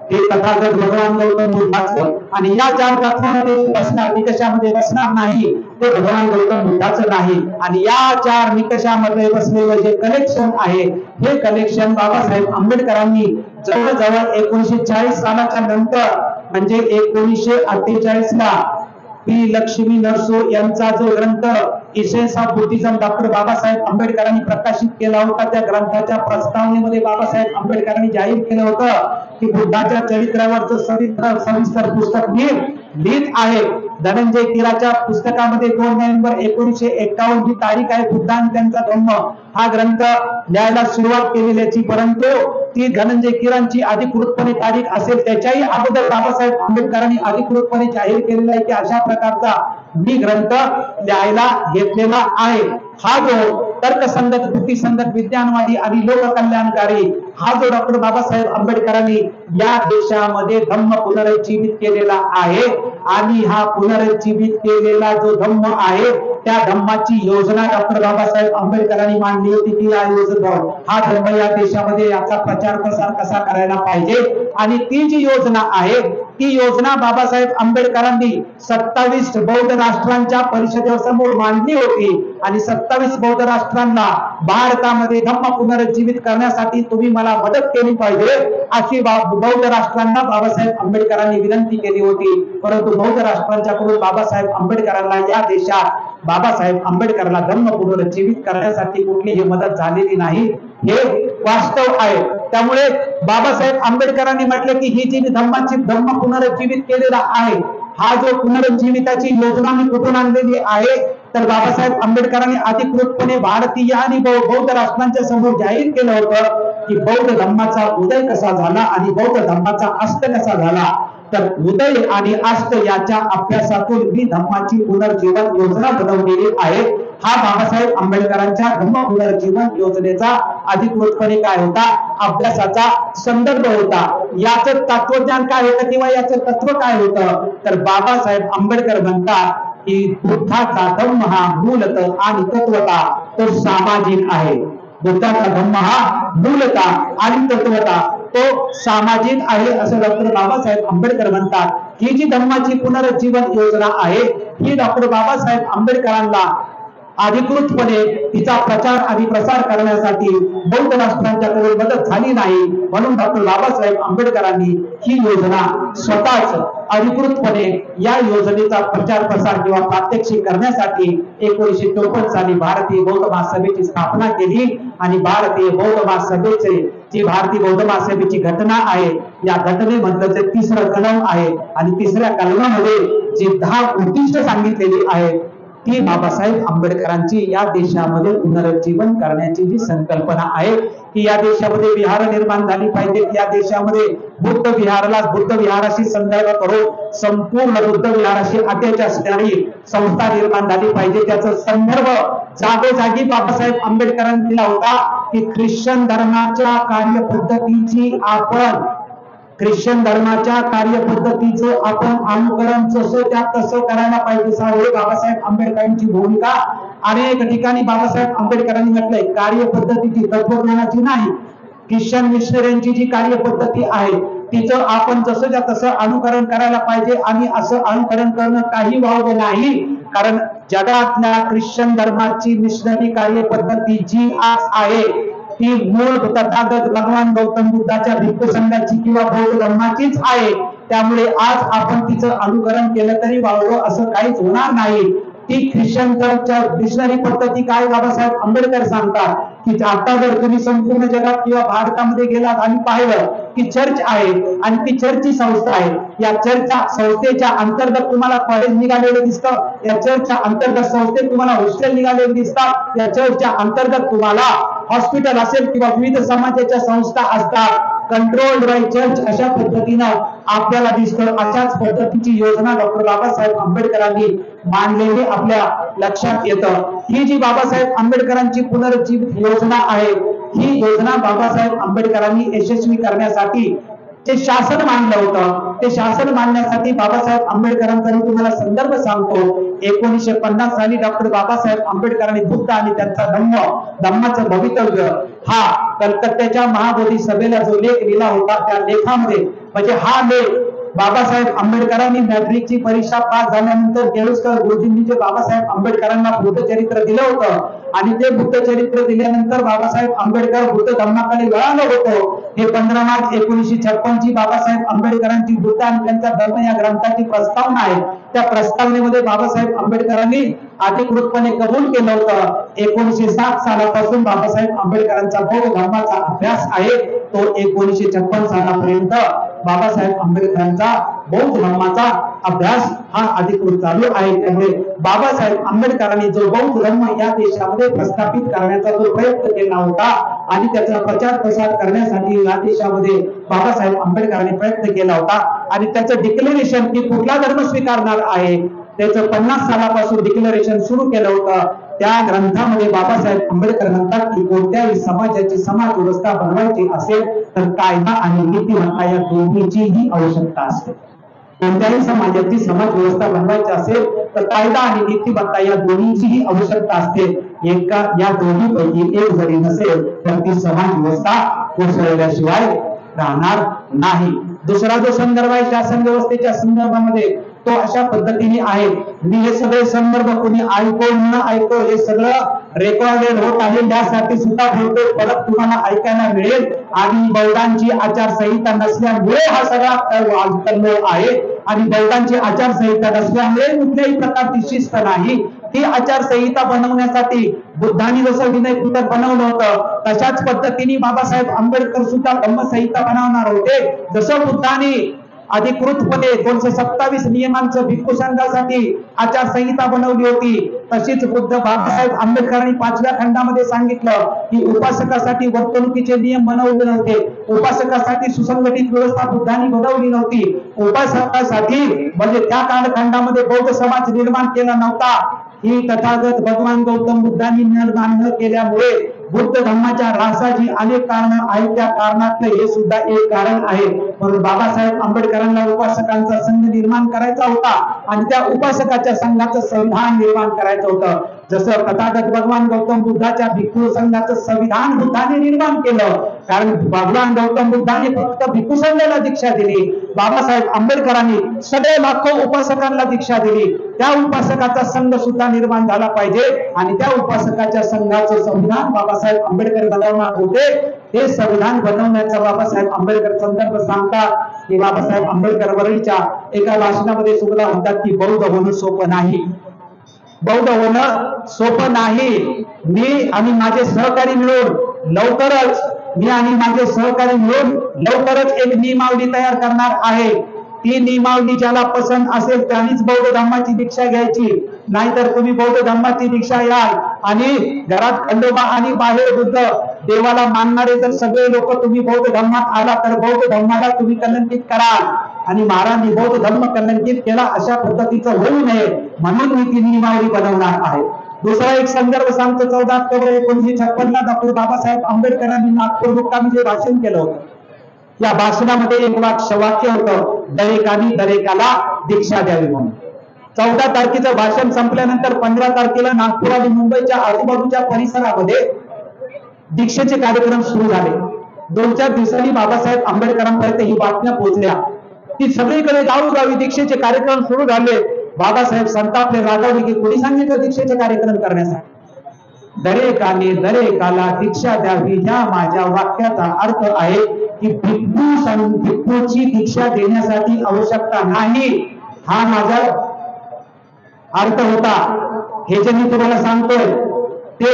ते तथागत भगवान गौतम बुद्धाचं आणि या 4 तत्वामध्ये बसणार निकषामध्ये बसणार नाही ते भगवान गौतम बुद्धाचं नाही। आणि या 4 निकषामध्ये बसलेलं जे कलेक्शन आहे हे कलेक्शन बाबासाहेब आंबेडकरांनी जवळजवळ 1940 सालाच्या नंतर म्हणजे 1948 ला पी लक्ष्मी नरसो यांचा जो ग्रंथ essence of Buddhism doctor Babasaheb आंबेडकरांनी प्रकाशित केला होता, त्या ग्रंथाच्या प्रस्तावनेमध्ये बाबासाहेब आंबेडकरांनी जाहीर केलं होतं की बुद्धाच्या चरित्रावरचं सविस्तर पुस्तक मी लिहित आहे। धनंजय कीराच्या पुस्तकामध्ये 2 नोव्हेंबर 1951 ही तारीख आहे। बुद्ध आणि त्यांचा धम्म हा ग्रंथ लिहायला सुरुवात केलेल्याची, परंतु ती धनंजय कीरांची अधिकृतपणे तारीख असेल त्याच्याही अगोदर बाबासाहेब आंबेडकरांनी अधिकृतपणे जाहीर केलेला आहे की अशा प्रकारचा मी ग्रंथ लिहायला घेतलेला आहे। हा जो तर्कसंगत, बुद्धिसंगत, विज्ञानवादी आणि लोककल्याणकारी हा जो डॉक्टर बाबासाहेब आंबेडकरांनी या देशामध्ये धम्म पुनरुज्जीवित केलेला आहे आणि हा पुनरुज्जीवित केलेला जो धम्म आहे त्या धम्माची योजना डॉक्टर बाबासाहेब आंबेडकरांनी मांडली होती की या योजना हा धर्म या देशामध्ये याचा प्रचार प्रसार कसा करायला पाहिजे आणि ती जी योजना आहे ती योजना बाबासाहेब आंबेडकरांनी 27 बौद्ध राष्ट्रांच्या परिषदेसमोर मांडली होती आणि 27 बौद्ध राष्ट्रांना भारतामध्ये धम्म पुनरुज्जीवित करण्यासाठी तुम्ही मला मदत केली पाहिजे अशी बौद्ध राष्ट्रांना बाबासाहेब आंबेडकरांनी विनंती केली होती। परंतु बौद्ध राष्ट्रांच्याकडून बाबासाहेब आंबेडकरांना या देशात बाबासाहेब आंबेडकरांना धम्म पुनरुज्जीवित करण्यासाठी कुठलीही मदत झालेली नाही हे वास्तव आहे। त्यामुळे बाबासाहेब आंबेडकरांनी म्हटले की ही जी धम्म पुनरुज्जीवित केलेला आहे हा जो पुनरुज्जीविताची योजना मी कुठून आणलेली आहे तर बाबासाहेब आंबेडकरांनी अधिकृतपणे भारतीय आणि बौद्ध राष्ट्रांच्या समोर जाहीर केलं होतं की बौद्ध धम्माचा उदय कसा झाला आणि बौद्ध धम्माचा अस्त कसा झाला। तर उदय आणि अस्त याच्या अभ्यासातून मी धम्माची पुनर्जीवन योजना बनवलेली आहे। हा बाबासाहेब आंबेडकरांच्या धम्म पुनर्जीवन योजनेचा अधिकृतपणे काय होता अभ्यासाचा संदर्भ होता। याचं तत्वज्ञान काय होतं किंवा याचं तत्व काय होतं तर बाबासाहेब आंबेडकर म्हणतात की बुद्धाचा धम्म हा मूलत आणि तत्वता तो सामाजिक आहे। बुद्धाचा धम्म हा मूलता आणि तत्वता तो सामाजिक आहे असं डॉक्टर बाबासाहेब आंबेडकर म्हणतात। ही जी धम्माची पुनरुज्जीवन योजना आहे ही डॉक्टर बाबासाहेब आंबेडकरांना अधिकृतपणे तिचा प्रचार आणि प्रसार करण्यासाठी बौद्ध राष्ट्रांच्याकडे मदत झाली नाही, म्हणून डॉक्टर बाबासाहेब आंबेडकरांनी ही योजना स्वतःच अधिकृतपणे या योजनेचा प्रचार प्रसार किंवा प्रात्यक्षिक करण्यासाठी 1954 साली भारतीय बौद्ध महासभेची स्थापना केली आणि भारतीय बौद्ध महासभेचे जी भारतीय बौद्ध महासभेची घटना आहे या घटनेमधलं जे तिसरं कलम आहे आणि तिसऱ्या कलमामध्ये जी 10 उद्दिष्ट सांगितलेली आहेत ती बाबासाहेब आंबेडकरांची या देशामध्ये पुनरुज्जीवन करण्याची जी संकल्पना आहे की या देशामध्ये विहार निर्माण झाली पाहिजेत, या देशामध्ये बुद्ध विहाराशी संदर्भ करून संपूर्ण बुद्ध विहाराशी अटॅच असणारी संस्था निर्माण झाली पाहिजे। त्याचा संदर्भ जागोजागी बाबासाहेब आंबेडकरांनी दिला होता की ख्रिश्चन धर्माच्या कार्यपद्धतीचं आपण अनुकरण जसं त्या तसं करायला पाहिजे हे बाबासाहेब आंबेडकरांची भूमिका अनेक ठिकाणी बाबासाहेब आंबेडकरांनी म्हटलंय। कार्यपद्धतीची तत्वज्ञानाची नाही, ख्रिश्चन मिशनरींची जी कार्यपद्धती आहे तिचं आपण जसं तसं अनुकरण करायला पाहिजे आणि असं अनुकरण करणं काही वावग नाही, कारण जगातल्या ख्रिश्चन धर्माची मिशनरी कार्यपद्धती जी आज आहे ती मूळ तथागत भगवान गौतम बुद्धाच्या भिक्खू संघाची किंवा बौद्ध धर्माचीच आहे। त्यामुळे आज आपण तिचं अनुकरण केलं तरी वावग असं काहीच होणार नाही। ती ख्रिश्चन धर्माच्या मिशनरी पद्धती काय बाबासाहेब आंबेडकर सांगतात की आता जर तुम्ही संपूर्ण जगात किंवा भारतामध्ये गेलात आणि पाहिलं की चर्च आहे आणि ती चर्चची संस्था आहे, या चर्चच्या संस्थेच्या अंतर्गत तुम्हाला कॉलेज निघालेले दिसतं, या चर्चच्या अंतर्गत संस्थेत तुम्हाला हॉस्टेल निघालेले दिसतात, या चर्चच्या अंतर्गत तुम्हाला हॉस्पिटल असेल किंवा विविध समाजाच्या संस्था असतात, कंट्रोल्ड बाय चर्च अशा पद्धतीनं आपल्याला दिसतं। अशाच पद्धतीची योजना डॉक्टर बाबासाहेब आंबेडकरांनी मांडलेली आपल्या लक्षात येतं। ही जी बाबासाहेब आंबेडकरांची पुनरुज्जीवित योजना आहे ही योजना बाबासाहेब आंबेडकरांनी यशस्वी करण्यासाठी जे शासन मांडलं होतं ते शासन मांडण्यासाठी बाबासाहेब आंबेडकरांचा मी तुम्हाला संदर्भ सांगतो। 1950 साली डॉक्टर बाबासाहेब आंबेडकरांनी बुद्ध आणि त्यांचा धम्माचं भवितव्य हा कलकत्त्याच्या महाबोधी सभेला जो लेख लिहिला होता त्या लेखामध्ये म्हणजे हा लेख बाबासाहेब आंबेडकरांनी मॅट्रिकची परीक्षा पास झाल्यानंतर केळुसकर गुरुजींनी जे बाबासाहेब आंबेडकरांना बुद्ध चरित्र दिलं होतं आणि ते बुद्ध चरित्र दिल्यानंतर बाबासाहेब आंबेडकर बुद्ध धम्माकडे वळालो होतो। हे 15 मार्च 1956 ची बाबासाहेब आंबेडकरांची बुद्ध आणि त्यांचा धर्म या ग्रंथाची प्रस्तावना आहे। त्या प्रस्तावनेमध्ये बाबासाहेब आंबेडकरांनी अधिकृतपणे कबूल केलं होतं। 1907 सालापासून बाबासाहेब आंबेडकरांचा बौद्ध धर्माचा अभ्यास आहे तो 1956 सालापर्यंत बाबासाहेब आंबेडकरांचा बौद्ध धर्माचा अभ्यास हा अधिकृत चालू आहे। त्यामुळे बाबासाहेब आंबेडकरांनी जो बौद्ध धर्म या देशामध्ये प्रस्थापित करण्याचा जो प्रयत्न केला होता आणि त्याचा प्रचार प्रसार करण्यासाठी या देशामध्ये बाबासाहेब आंबेडकरांनी प्रयत्न केला होता आणि त्याचं डिक्लेरेशन की कुठला धर्म स्वीकारणार आहे त्याचं 50 सालापासून डिक्लेरेशन सुरू केलं होतं। त्या ग्रंथामध्ये बाबासाहेब आंबेडकर म्हणतात की कोणत्याही समाजाची समाज व्यवस्था बनवायची असेल तर कायदा आणि नीतिमत्ता या दोन्हीचीही आवश्यकता असते। कोणत्याही समाजाची समाज व्यवस्था बनवायची असेल तर कायदा आणि नीतिमत्ता या दोन्हीचीही आवश्यकता असते। एका या दोन्हीपैकी एक जरी नसेल तर ती समाज व्यवस्था कोसळल्याशिवाय राहणार नाही। दुसरा जो संदर्भ आहे शासन व्यवस्थेच्या संदर्भामध्ये तो अशा पद्धतीने आहे। मी हे सगळे संदर्भ कोणी ऐको न ऐको हे सगळं रेकॉर्डेड होत आहे यासाठी सुद्धा बोलतो, परत तुम्हाला ऐकायला मिळेल। आणि बौद्धांची आचारसंहिता नसल्यामुळे हा सगळा कल्लोळ आहे आणि बौद्धांची आचारसंहिता नसल्यामुळे कुठल्याही प्रकारची शिस्त नाही। ही आचारसंहिता बनवण्यासाठी बुद्धांनी जसं विनय पिटक बनवलं होतं तशाच पद्धतीने बाबासाहेब आंबेडकर सुद्धा धम्मसंहिता बनवणार होते। जसं बुद्धांनी अधिकृतपणे 227 नियमांचं भिक्खू संघासाठी आचारसंहिता बनवली होती तशीच बुद्ध बाबासाहेब आंबेडकरांनी 5व्या खंडामध्ये सांगितलं की उपासकासाठी वर्तणुकीचे नियम बनवले नव्हते, उपासकासाठी सुसंघटित व्यवस्था बुद्धांनी बनवली नव्हती, उपासकासाठी म्हणजे त्या कालखंडामध्ये बौद्ध समाज निर्माण केला नव्हता। ही तथागत भगवान गौतम बुद्धांनी निर्माण न केल्यामुळे बुद्ध धर्माच्या ऱ्हासाची अनेक कारण आहेत, त्या कारणातलं हे सुद्धा एक कारण आहे. म्हणून बाबासाहेब आंबेडकरांना उपासकांचा संघ निर्माण करायचा होता आणि त्या उपासकाच्या संघाचं संविधान निर्माण करायचं होतं. जसं तथागत भगवान गौतम बुद्धाच्या भिक्खू संघाचं संविधान बुद्धाने निर्माण केलं, कारण भगवान गौतम बुद्धाने फक्त भिक्खू संघाला दीक्षा दिली. बाबासाहेब आंबेडकरांनी सगळे लाखो उपासकांना दीक्षा दिली. त्या उपासकाचा संघ सुद्धा निर्माण झाला पाहिजे आणि त्या उपासकाच्या संघाचं संविधान बाबासाहेब आंबेडकर बनवणार होते. हे संविधान बनवण्याचा बाबासाहेब आंबेडकर संदर्भ सांगतात की बाबासाहेब आंबेडकर वरळीच्या एका भाषणामध्ये सुद्धा म्हणतात की बौद्ध होणं सोपं नाही. बौद्ध होणं सोपं नाही. मी आणि माझे सहकारी मिळून लवकरच एक नियमावली तयार करणार आहे. ती नियमावली ज्याला पसंत असेल त्यांनीच बौद्ध धर्माची दीक्षा घ्यायची, नाहीतर तुम्ही बौद्ध धर्माची दीक्षा याल आणि घरात खंडोबा आणि बाहेर बुद्ध देवाला मानणारे जर सगळे लोक तुम्ही बौद्ध धर्मात आला तर बौद्ध धर्माला तुम्ही कलंकित कराल आणि महाराजांनी बौद्ध धर्म कलंकित केला अशा पद्धतीचं होऊ नये म्हणून मी ती नियमावली बनवणार आहे. दुसरा एक संदर्भ सांगतो. 14 ऑक्टोबर 1956 डॉक्टर बाबासाहेब आंबेडकरांनी नागपूर मुक्कामी जे भाषण केलं होतं, या भाषणामध्ये एक वाक्य होतं, दरेकानी दरेकाला दीक्षा द्यावी म्हणून. 14 तारखेचं भाषण संपल्यानंतर 15 तारखेला नागपूर आणि मुंबईच्या आजूबाजूच्या परिसरामध्ये दीक्षेचे कार्यक्रम सुरू झाले. 2-4 दिवसांनी बाबासाहेब आंबेडकरांपर्यंत ही बातम्या पोहोचल्या की सगळीकडे गावोगावी दीक्षेचे कार्यक्रम सुरू झाले. बाबासाहेब संतापले, रागावले की कोणी सांगितलं दीक्षेचे कार्यक्रम करण्यासाठी. दरेकाने दरेकाला दीक्षा द्यावी या माझ्या वाक्याचा अर्थ आहे की भिक्खूची दीक्षा देण्यासाठी आवश्यकता नाही, हा माझा अर्थ होता. हे जे मी तुम्हाला सांगतोय ते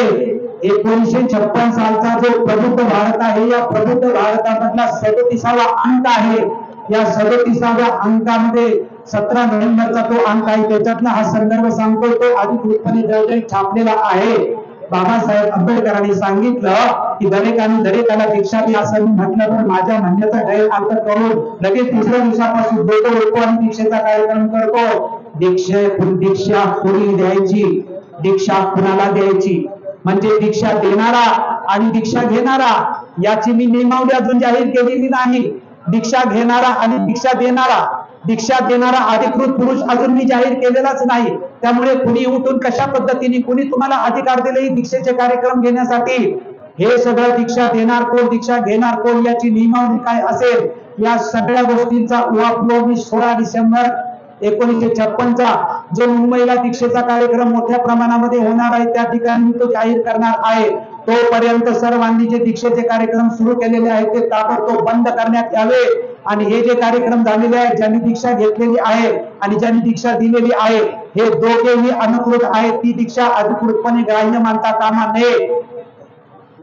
1956 सालचा जो प्रबुद्ध भारत आहे, या प्रबुद्ध भारतामधला 37वा अंक आहे. या 37व्या अंकामध्ये 17 नोव्हेंबरचा तो अंक आहे, त्याच्यातला हा संदर्भ सांगतोय. तो अधिकृतपणे जवळ छापलेला आहे. बाबासाहेब आंबेडकरांनी सांगितलं की दरेकाने दरेकाला दीक्षा द्या असं मी म्हटलं तर माझ्या म्हणण्याचा गैरअर्थ करून लगेच 3ऱ्या दिवसापासून देतो आणि दीक्षेचा कार्यक्रम करतो. दीक्षा कोणी द्यायची, दीक्षा कुणाला द्यायची, म्हणजे दीक्षा देणारा आणि दीक्षा घेणारा याची मी नियमावली अजून जाहीर केलेली नाही. दीक्षा घेणारा आणि दीक्षा देणारा अधिकृत पुरुष अजून मी जाहीर केलेलाच नाही. त्यामुळे कुणी उठून कशा पद्धतीने कुणी तुम्हाला अधिकार दिले दीक्षेचे कार्यक्रम घेण्यासाठी, हे सगळं दीक्षा देणार कोण, दीक्षा घेणार कोण याची नियमावली काय असेल, या सगळ्या गोष्टींचा उहापोह मी 16 डिसेंबर 1956चा जो मुंबईला दीक्षेचा कार्यक्रम मोठ्या प्रमाणामध्ये होणार आहे त्या ठिकाणी तो जाहीर करणार आहे. तोपर्यंत सर्वांनी जे दीक्षेचे कार्यक्रम सुरू केलेले आहेत ते ताबडतोब बंद करण्यात यावे आणि हे जे कार्यक्रम झालेले आहेत, ज्यांनी दीक्षा घेतलेली आहे आणि ज्यांनी दीक्षा दिलेली आहे, हे दोघेही अनुकृत आहेत. ती दीक्षा अधिकृतपणे ग्राह्य मानता कामा नये.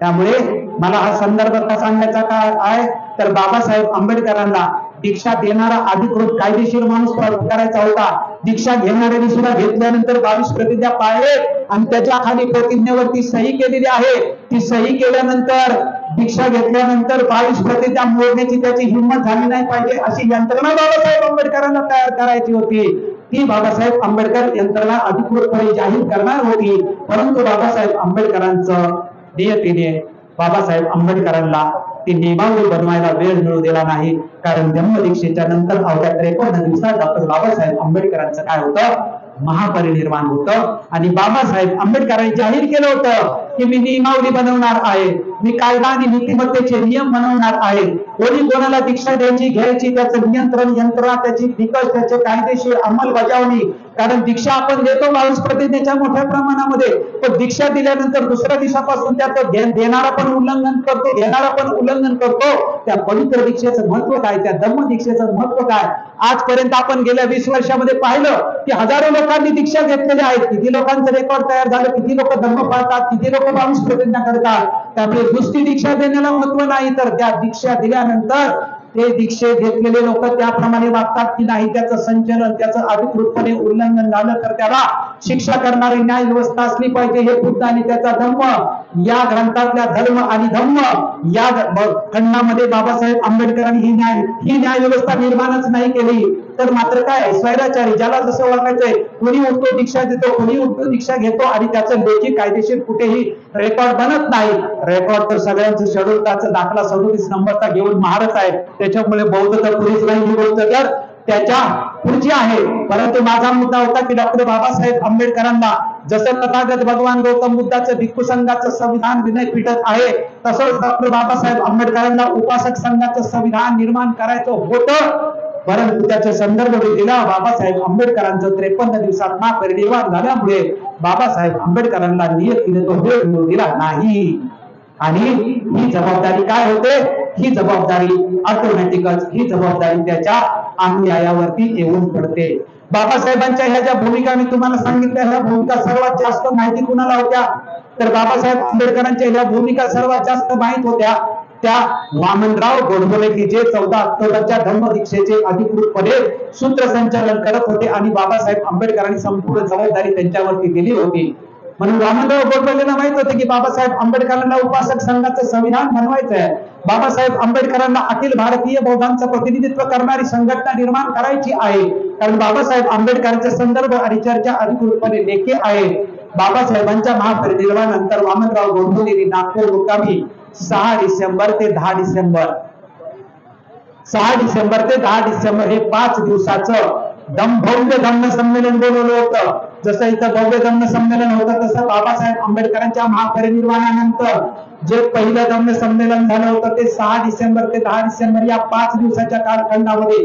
त्यामुळे मला हा संदर्भ का सांगायचा काय आहे तर बाबासाहेब आंबेडकरांना दीक्षा देणारा अधिकृत कायदेशीर माणूस करायचा होता. दीक्षा घेणाऱ्यांनी सुद्धा घेतल्यानंतर 22 प्रतिज्ञा पाळले आणि त्याच्या खाली प्रतिज्ञेवरती सही केलेली आहे. ती सही केल्यानंतर दीक्षा घेतल्यानंतर 22 प्रतिज्ञा मोडण्याची त्याची हिंमत झाली नाही पाहिजे अशी यंत्रणा बाबासाहेब आंबेडकरांना तयार करायची होती. ती बाबासाहेब आंबेडकर यंत्रणा अधिकृतपणे जाहीर करणार होती. परंतु बाबासाहेब आंबेडकरांचं नियतीने बाबासाहेब आंबेडकरांना ती नियमावली बनवायला वेळ मिळू दिला नाही. कारण जन्मदीक्षेच्या नंतर अवघ्या 53 दिवसात डॉक्टर बाबासाहेब आंबेडकरांचं काय होतं, महापरिनिर्वाण होतं आणि बाबासाहेब आंबेडकरांनी जाहीर केलं होतं की मी नियमावली बनवणार आहे, मी कायदा आणि नीतिमत्तेचे नियम बनवणार आहे. कोणी कोणाला दीक्षा द्यायची घ्यायची त्याचं नियंत्रण, यंत्रणा, त्याची निकष, त्याचे कायदेशीर अंमलबजावणी. कारण दीक्षा आपण देतो 22 प्रतिज्ञेच्या मोठ्या प्रमाणामध्ये, पण दीक्षा दिल्यानंतर दुसऱ्या दिवसापासून त्याचं देणारा पण उल्लंघन करतो, घेणारा पण उल्लंघन करतो. त्या पवित्र दीक्षेचं महत्व काय, त्या धम्म दीक्षेचं महत्व काय. आजपर्यंत आपण गेल्या 20 वर्षामध्ये पाहिलं की हजारो लोकांनी दीक्षा घेतलेल्या आहेत. किती लोकांचं रेकॉर्ड तयार झालं, किती लोक धर्म पाळतात, किती लोक 22 प्रतिज्ञा करतात. त्यामुळे नुसती दीक्षा देण्याला महत्व नाही, तर त्या दीक्षा दिल्यानंतर ते दीक्षे घेतलेले लोक त्याप्रमाणे वागतात की नाही, त्याचं संचलन, त्याचं अधिकृतपणे उल्लंघन झालं तर त्याला शिक्षा करणारी न्याय व्यवस्था असली पाहिजे, हे बुद्ध आणि त्याचा धम्म या ग्रंथातल्या धर्म आणि धम्म या खंडामध्ये बाबासाहेब आंबेडकरांनी ही न्याय व्यवस्था निर्माणच नाही केली, तर मात्र काय स्वैराचारी ज्याला जसं वागायचंय, कोणी उठतो दीक्षा देतो, कोणी उठतो दीक्षा घेतो आणि त्याचं लेखी कायदेशीर कुठेही रेकॉर्ड बनत नाही. रेकॉर्ड तर सगळ्यांचं शेड्यूल कास्ट दाखला 37 नंबरचा घेऊन महारच आहे, त्याच्यामुळे बौद्ध तर पुढेच नाही, ही गोष्ट तर त्याच्या पुढची आहे. परंतु माझा मुद्दा होता की डॉक्टर बाबासाहेब आंबेडकरांना जसं तथागत भगवान गौतम बुद्धाचं भिक्खू संघाचं संविधान विनय पीठक आहे, तसंच डॉक्टर बाबासाहेब आंबेडकरांना उपासक संघाचं संविधान निर्माण करायचं होतं. परंतु त्याचे संदर्भ दिला बाबासाहेब आंबेडकरांचं 53 दिवसात महापरिनिर्वाण झाल्यामुळे बाबासाहेब आंबेडकरांना नियतीने तो वेळ मिळू दिला नाही. आणि ही जबाबदारी काय होते, ही जबाबदारी ऑटोमॅटिकच ही जबाबदारी त्याच्या अन्यायावरती येऊन पडते. बाबासाहेबांच्या ह्या ज्या भूमिका मी तुम्हाला सांगितल्या, ह्या भूमिका सर्वात जास्त माहिती कुणाला होत्या, तर बाबासाहेब आंबेडकरांच्या ह्या भूमिका सर्वात जास्त माहित होत्या त्या वामनराव गोडबोले की जे 14 ऑक्टोबरच्या धम्मदीक्षेचे अधिकृतपणे सूत्रसंचालन करत होते आणि बाबासाहेब आंबेडकरांनी संपूर्ण जबाबदारी त्यांच्यावरती दिली होती. म्हणून वामनराव गोडबोलेंना माहित होते की बाबासाहेब आंबेडकरांना उपासक संघाचं संविधान बनवायचं आहे, बाबासाहेब आंबेडकरांना अखिल भारतीय बौद्धांचं प्रतिनिधित्व करणारी संघटना निर्माण करायची आहे, कारण बाबासाहेब आंबेडकरांचे संदर्भ आणि चर्चा अधिकृतपणे लेखी आहे. बाबासाहेबांच्या महापरिनिर्वाणानंतर वामनराव गोडबोलेंनी नागपूर मुक्कामी 6 डिसेंबर ते 10 डिसेंबर 6 डिसेंबर ते 10 डिसेंबर हे 5 दिवसाचं भव्य धम्म संमेलन बोलवलं होतं. जसं इथं भव्य धम्म संमेलन होतं, तसं बाबासाहेब आंबेडकरांच्या महापरिनिर्वाणानंतर जे पहिलं धम्म संमेलन झालं होतं ते 6 डिसेंबर ते 10 डिसेंबर या 5 दिवसाच्या कालखंडामध्ये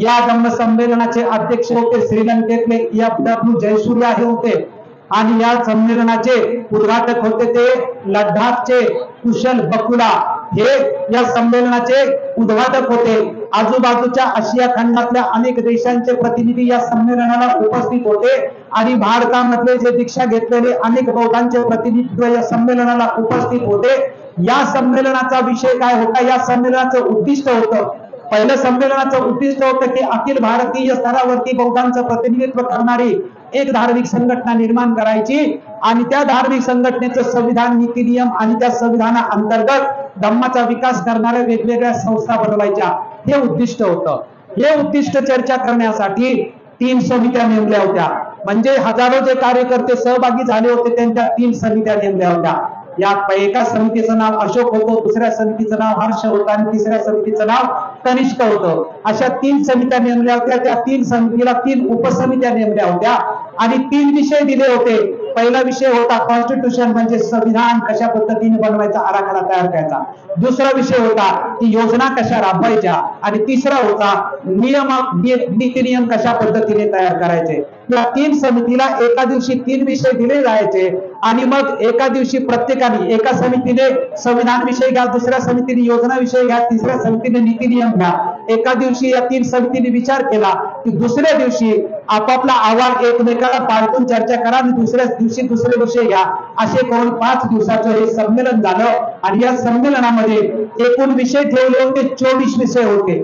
या धम्म संमेलनाचे अध्यक्ष होते श्रीलंकेतले FW जयसूर्या हे होते आणि या संमेलनाचे उद्घाटक होते ते लडाखचे कुशल बकुला हे या संमेलनाचे उद्घाटक होते. आजूबाजूच्या आशिया खंडातल्या अनेक देशांचे प्रतिनिधी या संमेलनाला उपस्थित होते आणि भारतामधले जे दीक्षा घेतलेले अनेक बौद्धांचे प्रतिनिधित्व या संमेलनाला उपस्थित होते. या संमेलनाचा विषय काय होता, या संमेलनाचं उद्दिष्ट होतं, पहिलं संमेलनाचं उद्दिष्ट होतं की अखिल भारतीय स्तरावरती बौद्धांचं प्रतिनिधित्व करणारी एक धार्मिक संघटना निर्माण करायची आणि त्या धार्मिक संघटनेचं संविधान, नीती नियम आणि त्या संविधाना अंतर्गत धम्माचा विकास करणाऱ्या वेगवेगळ्या संस्था बनवायच्या, हे उद्दिष्ट होतं. हे उद्दिष्ट चर्चा करण्यासाठी 3 समित्या नेमल्या होत्या, म्हणजे हजारो जे कार्यकर्ते सहभागी झाले होते त्यांच्या 3 समित्या नेमल्या होत्या. या एका समितीचं नाव अशोक होतं, दुसऱ्या समितीचं नाव हर्ष होतं आणि तिसऱ्या समितीचं नाव कनिष्ठ होतं. अशा 3 समित्या नेमल्या होत्या. त्या 3 समितीला 3 उपसमित्या नेमल्या होत्या आणि 3 विषय दिले होते. पहिला विषय होता कॉन्स्टिट्यूशन, म्हणजे संविधान कशा पद्धतीने बनवायचा, आराखडा तयार करायचा. दुसरा विषय होता की योजना कशा राबवायच्या आणि तिसरा होता नीती नियम कशा पद्धतीने तयार करायचे. या 3 समितीला एका दिवशी 3 विषय दिले जायचे आणि मग एका दिवशी प्रत्येकाने, एका समितीने संविधान विषय घ्या, दुसऱ्या समितीने योजना विषय घ्या, तिसऱ्या समितीने नीती नियम घ्या. एका दिवशी या 3 समितीने विचार केला की दुसऱ्या दिवशी आपापला अहवाल एकमेकाला पाठवून चर्चा करा आणि दुसऱ्या दिवशी दुसरे विषय घ्या. असे करून 5 दिवसाचं हे संमेलन झालं आणि या संमेलनामध्ये एकूण विषय ठेवले होते 24 विषय होते.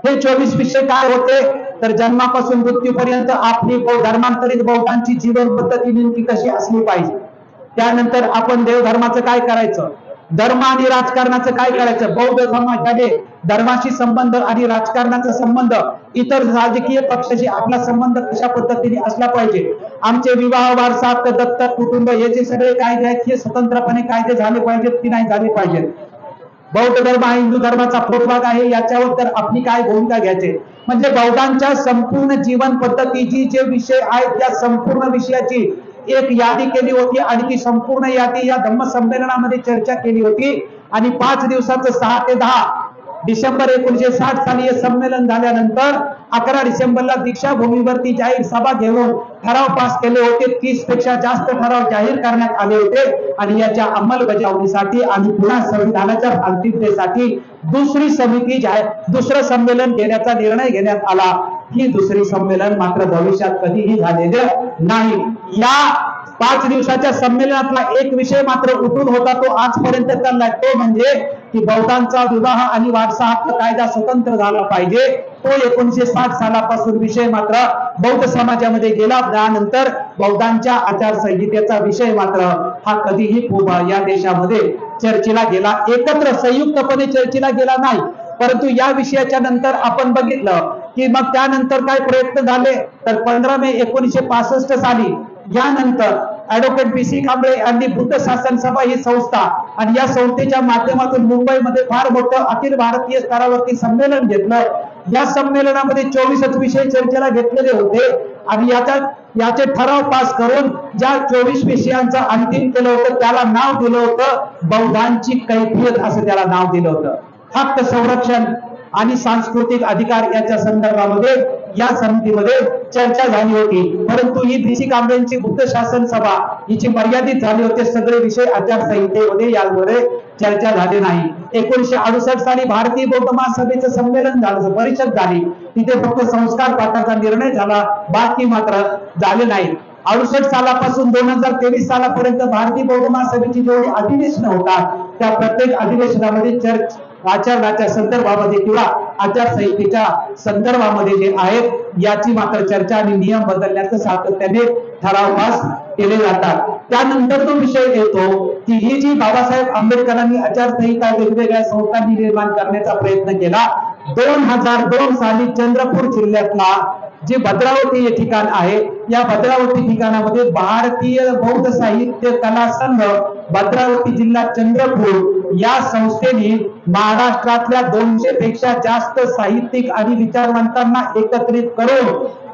हे 24 विषय काय होते, तर जन्मापासून मृत्यूपर्यंत आपली धर्मांतरित बौद्धांची जीवन पद्धती नेमकी कशी असली पाहिजे, त्यानंतर आपण देवधर्माचं काय करायचं, धर्म आणि राजकारणाचं काय करायचं, बौद्ध समाजाने धर्माशी संबंध आणि राजकारणाचा संबंध, इतर राजकीय पक्षाशी आपला संबंध कशा पद्धतीने असला पाहिजे, आमचे विवाह, वारसा, दत्तक, कुटुंब हे जे सगळे कायदे आहेत हे स्वतंत्रपणे कायदे झाले पाहिजेत की नाही झाले पाहिजेत, बौद्ध धर्म हा हिंदू धर्माचा पोटभाग आहे याच्यावर तर आपली काय भूमिका घ्यायची. म्हणजे बौद्धांच्या संपूर्ण जीवन पद्धतीची जे विषय आहेत त्या संपूर्ण विषयाची एक यादी केली होती आणि ती संपूर्ण यादी या धम्म संमेलनामध्ये चर्चा केली होती. आणि 5 दिवसाचं 6 ते 10 डिसेंबर 1960 साली हे संमेलन झाल्यानंतर 11 डिसेंबरला दीक्षाभूमीवरती जाहीर सभा घेऊन ठराव पास केले होते. 30 पेक्षा जास्त ठराव जाहीर करण्यात आले होते आणि याच्या अंमलबजावणीसाठी आणि पुन्हा संविधानाच्या अंतिमतेसाठी दुसरी समिती दुसरं संमेलन घेण्याचा निर्णय घेण्यात आला. ही दुसरी संमेलन मात्र भविष्यात कधीही झालेलं नाही. या 5 दिवसाच्या संमेलनातला एक विषय मात्र उठून होता, तो आजपर्यंत चाललाय, तो म्हणजे की बौद्धांचा विवाह आणि वारसा हक्क कायदा स्वतंत्र झाला पाहिजे. तो 1960 सालापासून विषय मात्र बौद्ध समाजामध्ये गेला. त्यानंतर बौद्धांच्या आचारसंहितेचा विषय मात्र हा कधीही या देशामध्ये चर्चेला गेला, एकत्र संयुक्तपणे चर्चेला गेला नाही. परंतु या विषयाच्या नंतर आपण बघितलं की मग त्यानंतर काय प्रयत्न झाले, तर 15 मे 1965 साली यानंतर ऍडव्होकेट BC कांबळे यांनी बुद्ध शासन सभा ही संस्था आणि या संस्थेच्या माध्यमातून मुंबईमध्ये फार मोठं अखिल भारतीय स्तरावरती संमेलन घेतलं. या संमेलनामध्ये 24 विषय चर्चेला घेतलेले होते आणि याचे ठराव पास करून ज्या 24 विषयांचं अंतिम केलं होतं त्याला नाव दिलं होतं बौद्धांची कैफियत, असं त्याला नाव दिलं होतं. हक्क संरक्षण आणि सांस्कृतिक अधिकार याच्या संदर्भामध्ये या समितीमध्ये चर्चा झाली होती. परंतु ही BC कांबळेंची बुद्ध शासन सभा हिची मर्यादित झाली होते. सगळे विषय आचारसंहितेमध्ये यामध्ये चर्चा झाली नाही. 1968 साली भारतीय बौद्ध महासभेचं संमेलन झालं, परिषद झाली. तिथे फक्त संस्कार पाठाचा निर्णय झाला, बाकी मात्र झाले नाही. 68 सालापासून 2023 सालापर्यंत भारतीय बौद्ध महासभेची जेवढी अधिवेशनं होतात त्या प्रत्येक अधिवेशनामध्ये आचरणाच्या संदर्भामध्ये किंवा आचारसंहितेच्या संदर्भामध्ये जे आहेत याची मात्र चर्चा आणि नियम बदलण्याचं सातत्याने ठराव पास केले जातात. त्यानंतर तो विषय येतो की ही जी बाबासाहेब आंबेडकरांनी आचारसंहिता वेगवेगळ्या संस्थांनी निर्माण करण्याचा प्रयत्न केला. 2002 साली चंद्रपूर जिल्ह्यातला जे भद्रावती हे ठिकाण आहे, या भद्रावती ठिकाणामध्ये भारतीय बौद्ध साहित्य कला संघ भद्रावती जिल्हा चंद्रपूर या संस्थेने महाराष्ट्रातल्या 200 पेक्षा जास्त साहित्यिक आणि विचारवंतांना एकत्रित करून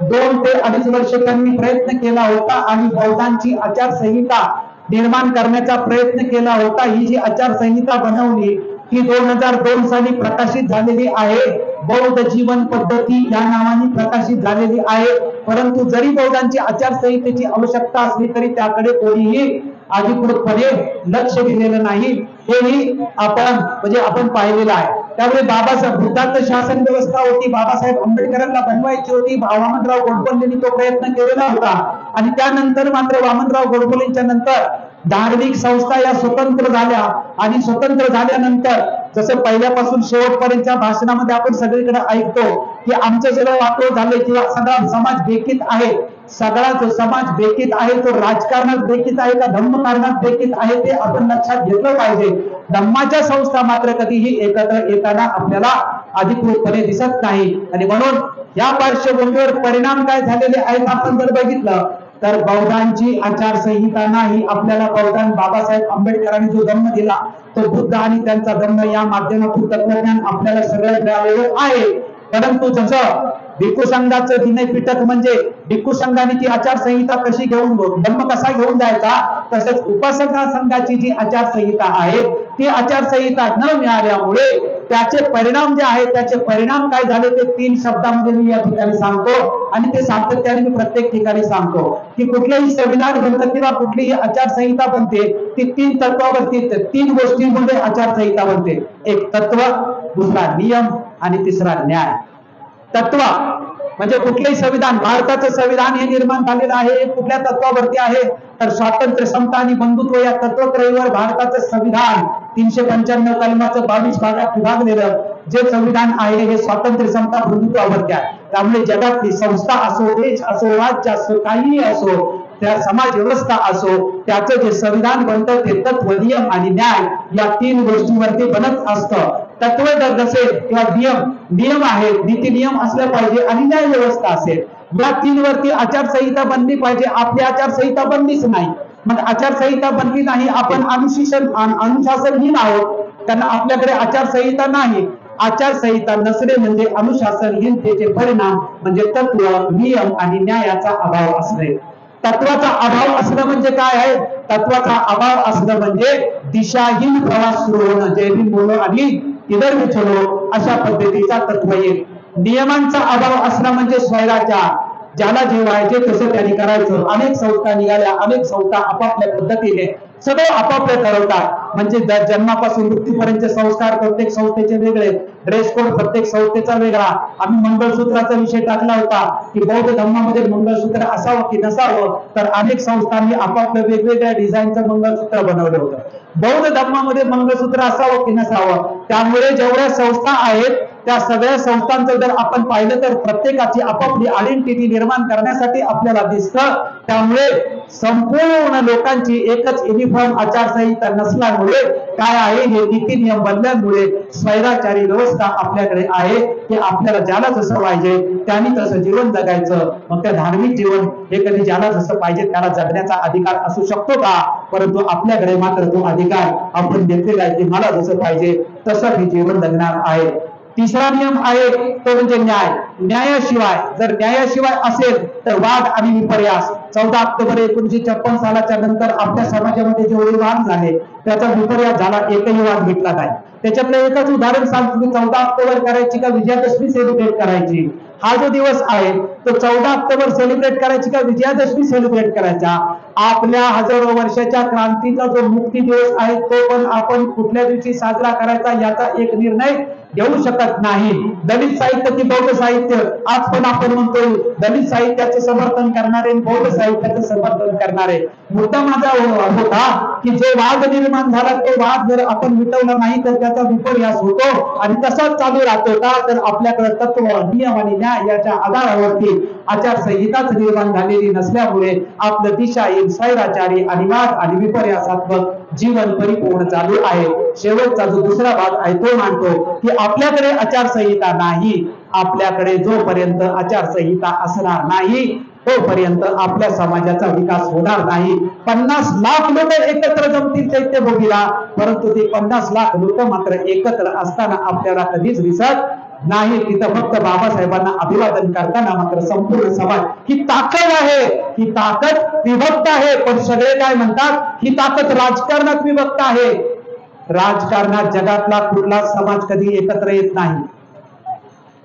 2 ते 2.5 वर्ष त्यांनी प्रयत्न केला होता आणि बौद्धांची आचारसंहिता निर्माण करण्याचा प्रयत्न केला होता. ही जी आचारसंहिता बनवली ही 2002 साली प्रकाशित झालेली आहे. बौद्ध जीवन पद्धती या नावाने प्रकाशित झालेली आहे. परंतु जरी बौद्धांची आचारसंहितेची आवश्यकता असली तरी त्याकडे कोणीही अधिकृतपणे लक्ष दिलेलं नाही, हेही आपण पाहिलेलं आहे. त्यामुळे बाबासाहेब बुद्धाचं शासन व्यवस्था होती, बाबासाहेब आंबेडकरांना बनवायची होती. वामनराव गोडबोलेंनी तो प्रयत्न केलेला होता आणि त्यानंतर मात्र वामनराव गोडबोलेंच्या नंतर धार्मिक संस्था या स्वतंत्र झाल्या आणि स्वतंत्र झाल्यानंतर जसं पहिल्यापासून शेवटपर्यंतच्या भाषणामध्ये आपण सगळीकडे ऐकतो की आमचं सगळं वाटोळ झालंय किंवा सगळा समाज बेकीत आहे. सगळा जो समाज बेकीत आहे तो राजकारणात बेकीत आहे का धर्मकारणात बेकीत आहे ते आपण लक्षात घेतलं पाहिजे. धम्माच्या संस्था मात्र कधीही एकत्र येताना आपल्याला अधिकृतपणे दिसत नाही आणि म्हणून या पार्श्वभूमीवर परिणाम काय झालेले आहेत आपण जर बघितलं तर बौद्धांची आचारसंहिता नाही. आपल्याला बाबासाहेब आंबेडकरांनी जो धम्म दिला तो बुद्ध आणि त्यांचा धम्म या माध्यमातून तत्वज्ञान आपल्याला सगळं मिळालेलं आहे. परंतु जसं भिक्खू संघाचं विनय पिटक म्हणजे भिक्खू संघाने ती आचारसंहिता कशी घेऊन धम्म कसा घेऊन जायचा, तसंच उपासना संघाची जी आचारसंहिता आहे ती आचारसंहिता न मिळाल्यामुळे त्याचे परिणाम जे आहेत त्याचे परिणाम काय झाले ते 3 शब्दामध्ये मी या ठिकाणी सांगतो आणि ते सातत्याने मी प्रत्येक ठिकाणी सांगतो की कुठलेही संविधान बनतं किंवा कुठलीही आचारसंहिता बनते ती 3 तत्वावरती 3 गोष्टींमध्ये आचारसंहिता बनते. एक तत्व, दुसरा नियम आणि तिसरा न्याय. तत्व म्हणजे कुठलेही संविधान, भारताचं संविधान हे निर्माण झालेलं आहे कुठल्या तत्वावरती आहे तर स्वातंत्र्य, समता आणि बंधुत्व या तत्वत्रयीवर भारताचं संविधान 395 कलमाचं 22 भागात विभागलेलं जे संविधान आहे हे स्वातंत्र्य, समता, बंधुत्वावरती आहे. त्यामुळे जगातली संस्था असो, देश असो, राज्य असो, काहीही असो, त्या समाज व्यवस्था असो, त्याचं जे संविधान बनतं ते तत्व, नियम आणि न्याय या 3 गोष्टींवरती बनत असतं. तत्व जर नसेल किंवा नियम आहेत, नीती नियम असले पाहिजे आणि न्याय व्यवस्था असेल, या 3 वरती आचारसंहिता बनली पाहिजे. आपली आचारसंहिता बनलीच नाही. मग आचारसंहिता बनली नाही, आपण अनुशासनहीन आहोत कारण आपल्याकडे आचारसंहिता नाही. आचारसंहिता नसणे म्हणजे अनुशासनहीनतेचे परिणाम म्हणजे तत्व, नियम आणि न्यायाचा अभाव असणे. तत्वाचा अभाव असणं म्हणजे काय आहे? तत्वाचा अभाव असणं म्हणजे दिशाहीन प्रवास सुरू होणं. जय भीम बोलो आणि किधर भी चलो अशा पद्धतीचा तत्व येईल. नियमांचा अभाव असणं म्हणजे स्वैराचार, ज्याला जे व्हायचे तसं त्यांनी करायचं. अनेक संस्था निघाल्या, अनेक संस्था आपापल्या पद्धतीने सगळं आपापले ठरवतात. म्हणजे जन्मापासून मृत्यूपर्यंत संस्कार प्रत्येक संस्थेचे वेगळे, ड्रेस कोड प्रत्येक संस्थेचा वेगळा. आम्ही मंगळसूत्राचा विषय टाकला होता की बौद्ध धर्मामध्ये मंगळसूत्र असावं की नसावं, तर अनेक संस्थांनी आपापल्या वेगवेगळ्या डिझाईनचं मंगळसूत्र बनवलं होतं. बौद्ध धर्मामध्ये मंगळसूत्र असावं की नसावं. त्यामुळे जेवढ्या संस्था आहेत त्या सगळ्या संस्थांचं जर आपण पाहिलं तर प्रत्येकाची आपापली आयडेंटिटी निर्माण करण्यासाठी आपल्याला दिसतं. त्यामुळे संपूर्ण लोकांची एकच युनिफॉर्म आचारसंहिता नसल्यामुळे काय आहे, हे नीती नियम बनल्यामुळे स्वैराचारी व्यवस्था आपल्याकडे आहे की आपल्याला ज्याला जसं पाहिजे त्यांनी तसं जीवन जगायचं. मग त्या धार्मिक जीवन हे कधी ज्याला जसं पाहिजे त्याला जगण्याचा अधिकार असू शकतो का? परंतु आपल्याकडे मात्र तो अधिकार आपण घेतलेला आहे की मला जसं पाहिजे तसं मी जीवन जगणार आहे. तिसरा नियम आहे तो म्हणजे न्याय. न्यायाशिवाय, जर न्यायाशिवाय असेल तर वाद आणि विपर्यास. 14 ऑक्टोबर 1956 सालाच्या नंतर आपल्या समाजामध्ये जेवढे वाद झाले त्याचा विपर्यास झाला, एकही वाद मिटला नाही. त्याच्यातलं एकच उदाहरण सांगतो मी, 14 ऑक्टोबर करायची का विजयादशमी सेलिब्रेट करायची? हा जो दिवस आहे तो 14 ऑक्टोबर सेलिब्रेट करायची का विजयादशमी सेलिब्रेट करायचा? आपल्या हजारो वर्षाच्या क्रांतीचा जो मुक्ती दिवस आहे तो पण आपण कुठल्या दिवशी साजरा करायचा याचा एक निर्णय घेऊ शकत नाही. दलित साहित्य की बौद्ध साहित्य, आज पण आपण म्हणतोय दलित साहित्याचे समर्थन करणारे, बौद्ध साहित्याचे समर्थन करणारे. मुद्दा माझा होता की जो वाद निर्माण झाला तो वाद जर आपण मिटवला नाही तर त्याचा विपर्यास होतो आणि तसाच चालू राहतो का? तर आपल्याकडे तत्व, नियम आणि न्याय याच्या आधारावरती आचारसंहिताच निर्माण झालेली नसल्यामुळे आपलं दिशाहीन, स्वैराचारी आणि वाद आणि विपर्यासात्मक जीवन परिपूर्ण चालू आहे. शेवटचा जो दुसरा भाग आहे तो मानतो की आपल्याकडे आचारसंहिता नाही. आपल्याकडे जोपर्यंत आचारसंहिता असणार नाही तोपर्यंत आपल्या समाजाचा विकास होणार नाही. 50 लाख लोक एकत्र जमतील चैत्यभूमीला, परंतु ते 50 लाख लोक मात्र एकत्र असताना आपल्याला कधीच दिसत नाही. तिथं फक्त बाबासाहेबांना अभिवादन करताना मात्र संपूर्ण समाज ही ताकद आहे, ही ताकद विभक्त आहे. पण सगळे काय म्हणतात, ही ताकद राजकारणात विभक्त आहे. राजकारणात जगातला कुठला समाज कधी एकत्र येत नाही.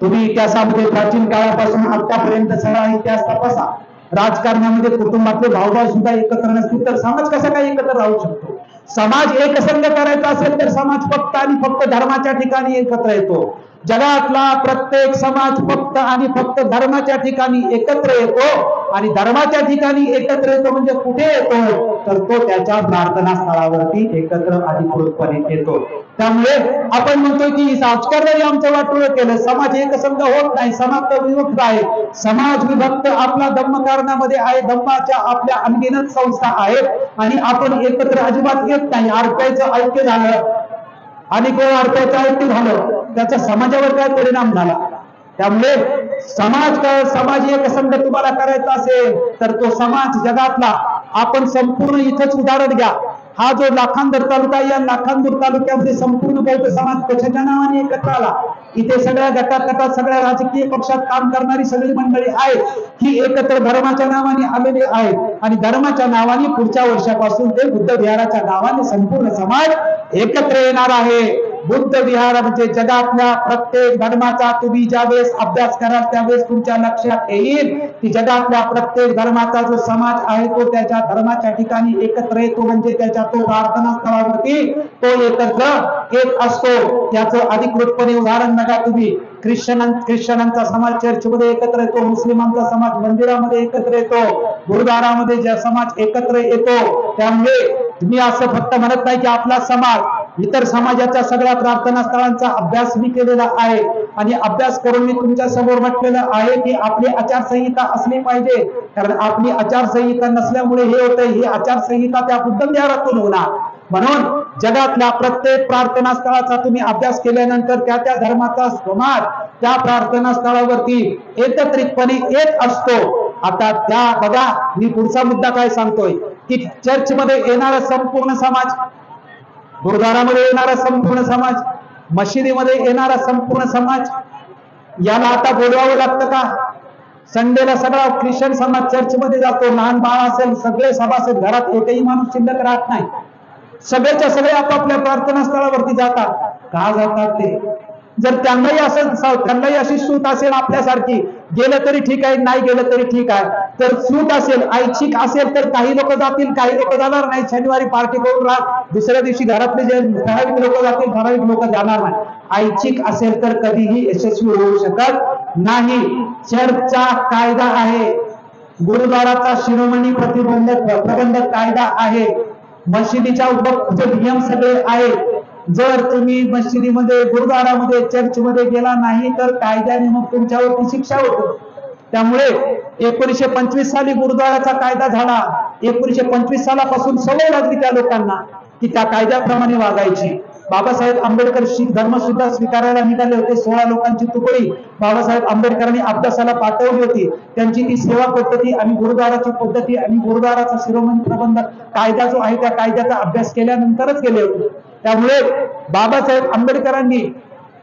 तुम्ही इतिहासामध्ये प्राचीन काळापासून आतापर्यंत सगळा इतिहास तपासा. राजकारणामध्ये कुटुंबातले भावभाव सुद्धा एकत्र नसतील तर समाज कसा काय एकत्र राहू शकतो? समाज एकसंघ करायचा असेल तर समाज फक्त आणि फक्त धर्माच्या ठिकाणी एकत्र येतो. जगातला प्रत्येक समाज फक्त आणि फक्त धर्माच्या ठिकाणी एकत्र येतो आणि धर्माच्या ठिकाणी एकत्र येतो म्हणजे कुठे येतो तर तो त्याच्या प्रार्थना स्थळावरती एकत्र अधिकृतपणे येतो. त्यामुळे आपण म्हणतो की राजकारणाने आमचं वाटोळ केलं, समाज एकसंघ होत नाही, समाज तर विभक्त आहे. समाज विभक्त आपला धम्मकारणामध्ये आहे, धम्माच्या आपल्या अनगिनत संस्था आहेत आणि आपण एकत्र अजिबात येत नाही. आरपीआयचं ऐक्य झालं आणि कोण आरपीआयचं ऐक्य झालं त्याचा समाजावर काय परिणाम झाला? त्यामुळे समाज एकसंघ तुम्हाला करायचा असेल तर तो समाज जगातला आपण संपूर्ण इथंच उदाहरण घ्या. हा जो लाखांदूर तालुका, या लाखांदूर तालुक्यामध्ये संपूर्ण बौद्ध समाज कशाच्या नावाने एकत्र आला? इथे सगळ्या गटात सगळ्या राजकीय पक्षात काम करणारी सगळी मंडळी आहेत, ही एकत्र धर्माच्या नावाने आलेली आहेत आणि धर्माच्या नावाने पुढच्या वर्षापासून ते बुद्ध विहाराच्या नावाने संपूर्ण समाज एकत्र येणार आहे. बुद्ध विहार म्हणजे जगातल्या प्रत्येक धर्माचा तुम्ही ज्यावेळेस अभ्यास कराल त्यावेळेस तुमच्या लक्षात येईल की जगातल्या प्रत्येक धर्माचा जो समाज आहे तो त्याच्या धर्माच्या ठिकाणी एकत्र येतो म्हणजे त्याच्या तो प्रार्थना स्थळावरती तो एकत्र येत असतो. याचं अधिकृतपणे उदाहरण बघा तुम्ही. ख्रिश्चनांचा समाज चर्चमध्ये एकत्र येतो, मुस्लिमांचा समाज मंदिरामध्ये एकत्र येतो, गुरुद्वारामध्ये जे समाज एकत्र येतो. त्यामुळे तुम्ही असं फक्त म्हणत नाही की आपला समाज, इतर समाजाच्या सगळ्या प्रार्थना स्थळांचा अभ्यास मी केलेला आहे आणि अभ्यास करून मी तुमच्या समोर म्हटलेलं आहे की आपली आचारसंहिता असली पाहिजे. कारण आपली आचारसंहिता नसल्यामुळे हे होतंय, ही आचारसंहिता त्या बुद्ध विहारातून होणार. म्हणून जगातल्या प्रत्येक प्रार्थना स्थळाचा तुम्ही अभ्यास केल्यानंतर त्या त्या धर्माचा समाज त्या प्रार्थना स्थळावरती एकत्रितपणे येत असतो. आता त्या बघा, मी पुढचा मुद्दा काय सांगतोय की चर्चमध्ये येणारा संपूर्ण समाज, गुरुद्वारामध्ये येणारा संपूर्ण समाज, मशिदीमध्ये येणारा संपूर्ण समाज, याला आता बोलवावं लागतं का? संडेला सगळा ख्रिश्चन समाज चर्चमध्ये जातो, लहान बाळ असेल सगळे सभासद, घरात एकही माणूस शिल्लक राहत नाही, सगळेच्या सगळे आपापल्या प्रार्थना स्थळावरती जातात. का जातात ते? जर त्यांनाही अशी सूट असेल आपल्यासारखी, गेलं तरी ठीक आहे, नाही गेलं तरी ठीक आहे, तर सूट असेल, ऐच्छिक असेल तर काही लोक जातील, काही लोक जाणार नाही. शनिवारी पार्टी करून राहत, दुसऱ्या दिवशी घरातले जे ठराविक लोक जातील, ठराविक लोक जाणार नाही. ऐच्छिक असेल तर कधीही यशस्वी होऊ शकत नाही. चर्चचा कायदा आहे, गुरुद्वाराचा शिरोमणी प्रबंधक कायदा आहे, मशिदीच्या जे नियम सगळे आहेत, जर तुम्ही मशिदीमध्ये, गुरुद्वारामध्ये, चर्चमध्ये गेला नाही तर कायद्याने मग तुमच्यावरती शिक्षा होतो. त्यामुळे 1925 साली गुरुद्वाराचा कायदा झाला. 1925 सालापासून सवय लागली त्या लोकांना की त्या कायद्याप्रमाणे वागायची. बाबासाहेब आंबेडकर शीख धर्म सुद्धा स्वीकारायला निघाले होते. 16 लोकांची तुकडी बाबासाहेब आंबेडकरांनी अभ्यासाला पाठवली होती. त्यांची ती सेवा पद्धती आणि गुरुद्वाराची पद्धती आणि गुरुद्वाराचा शिरोमणी प्रबंधक कायदा जो आहे त्या कायद्याचा अभ्यास केल्यानंतरच गेले होते. त्यामुळे बाबासाहेब आंबेडकरांनी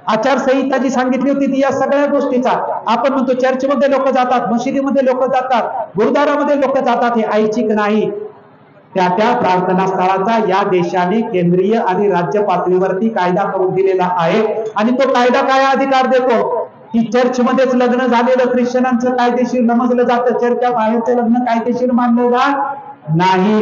आचारसंहिता जी सांगितली होती ती या सगळ्या गोष्टीचा, आपण म्हणतो चर्चमध्ये लोक जातात, मशिदीमध्ये लोक जातात, गुरुद्वारामध्ये लोक जातात, हे ऐच्छिक नाही. त्या प्रार्थना स्थळाचा या देशाने केंद्रीय आणि राज्य पातळीवरती कायदा करून दिलेला आहे. आणि तो कायदा काय अधिकार देतो की चर्चमध्येच लग्न झालेलं ख्रिश्चनांचं कायदेशीर समजलं जातं, चर्चच्या बाहेरचं लग्न कायदेशीर मानलं जात नाही.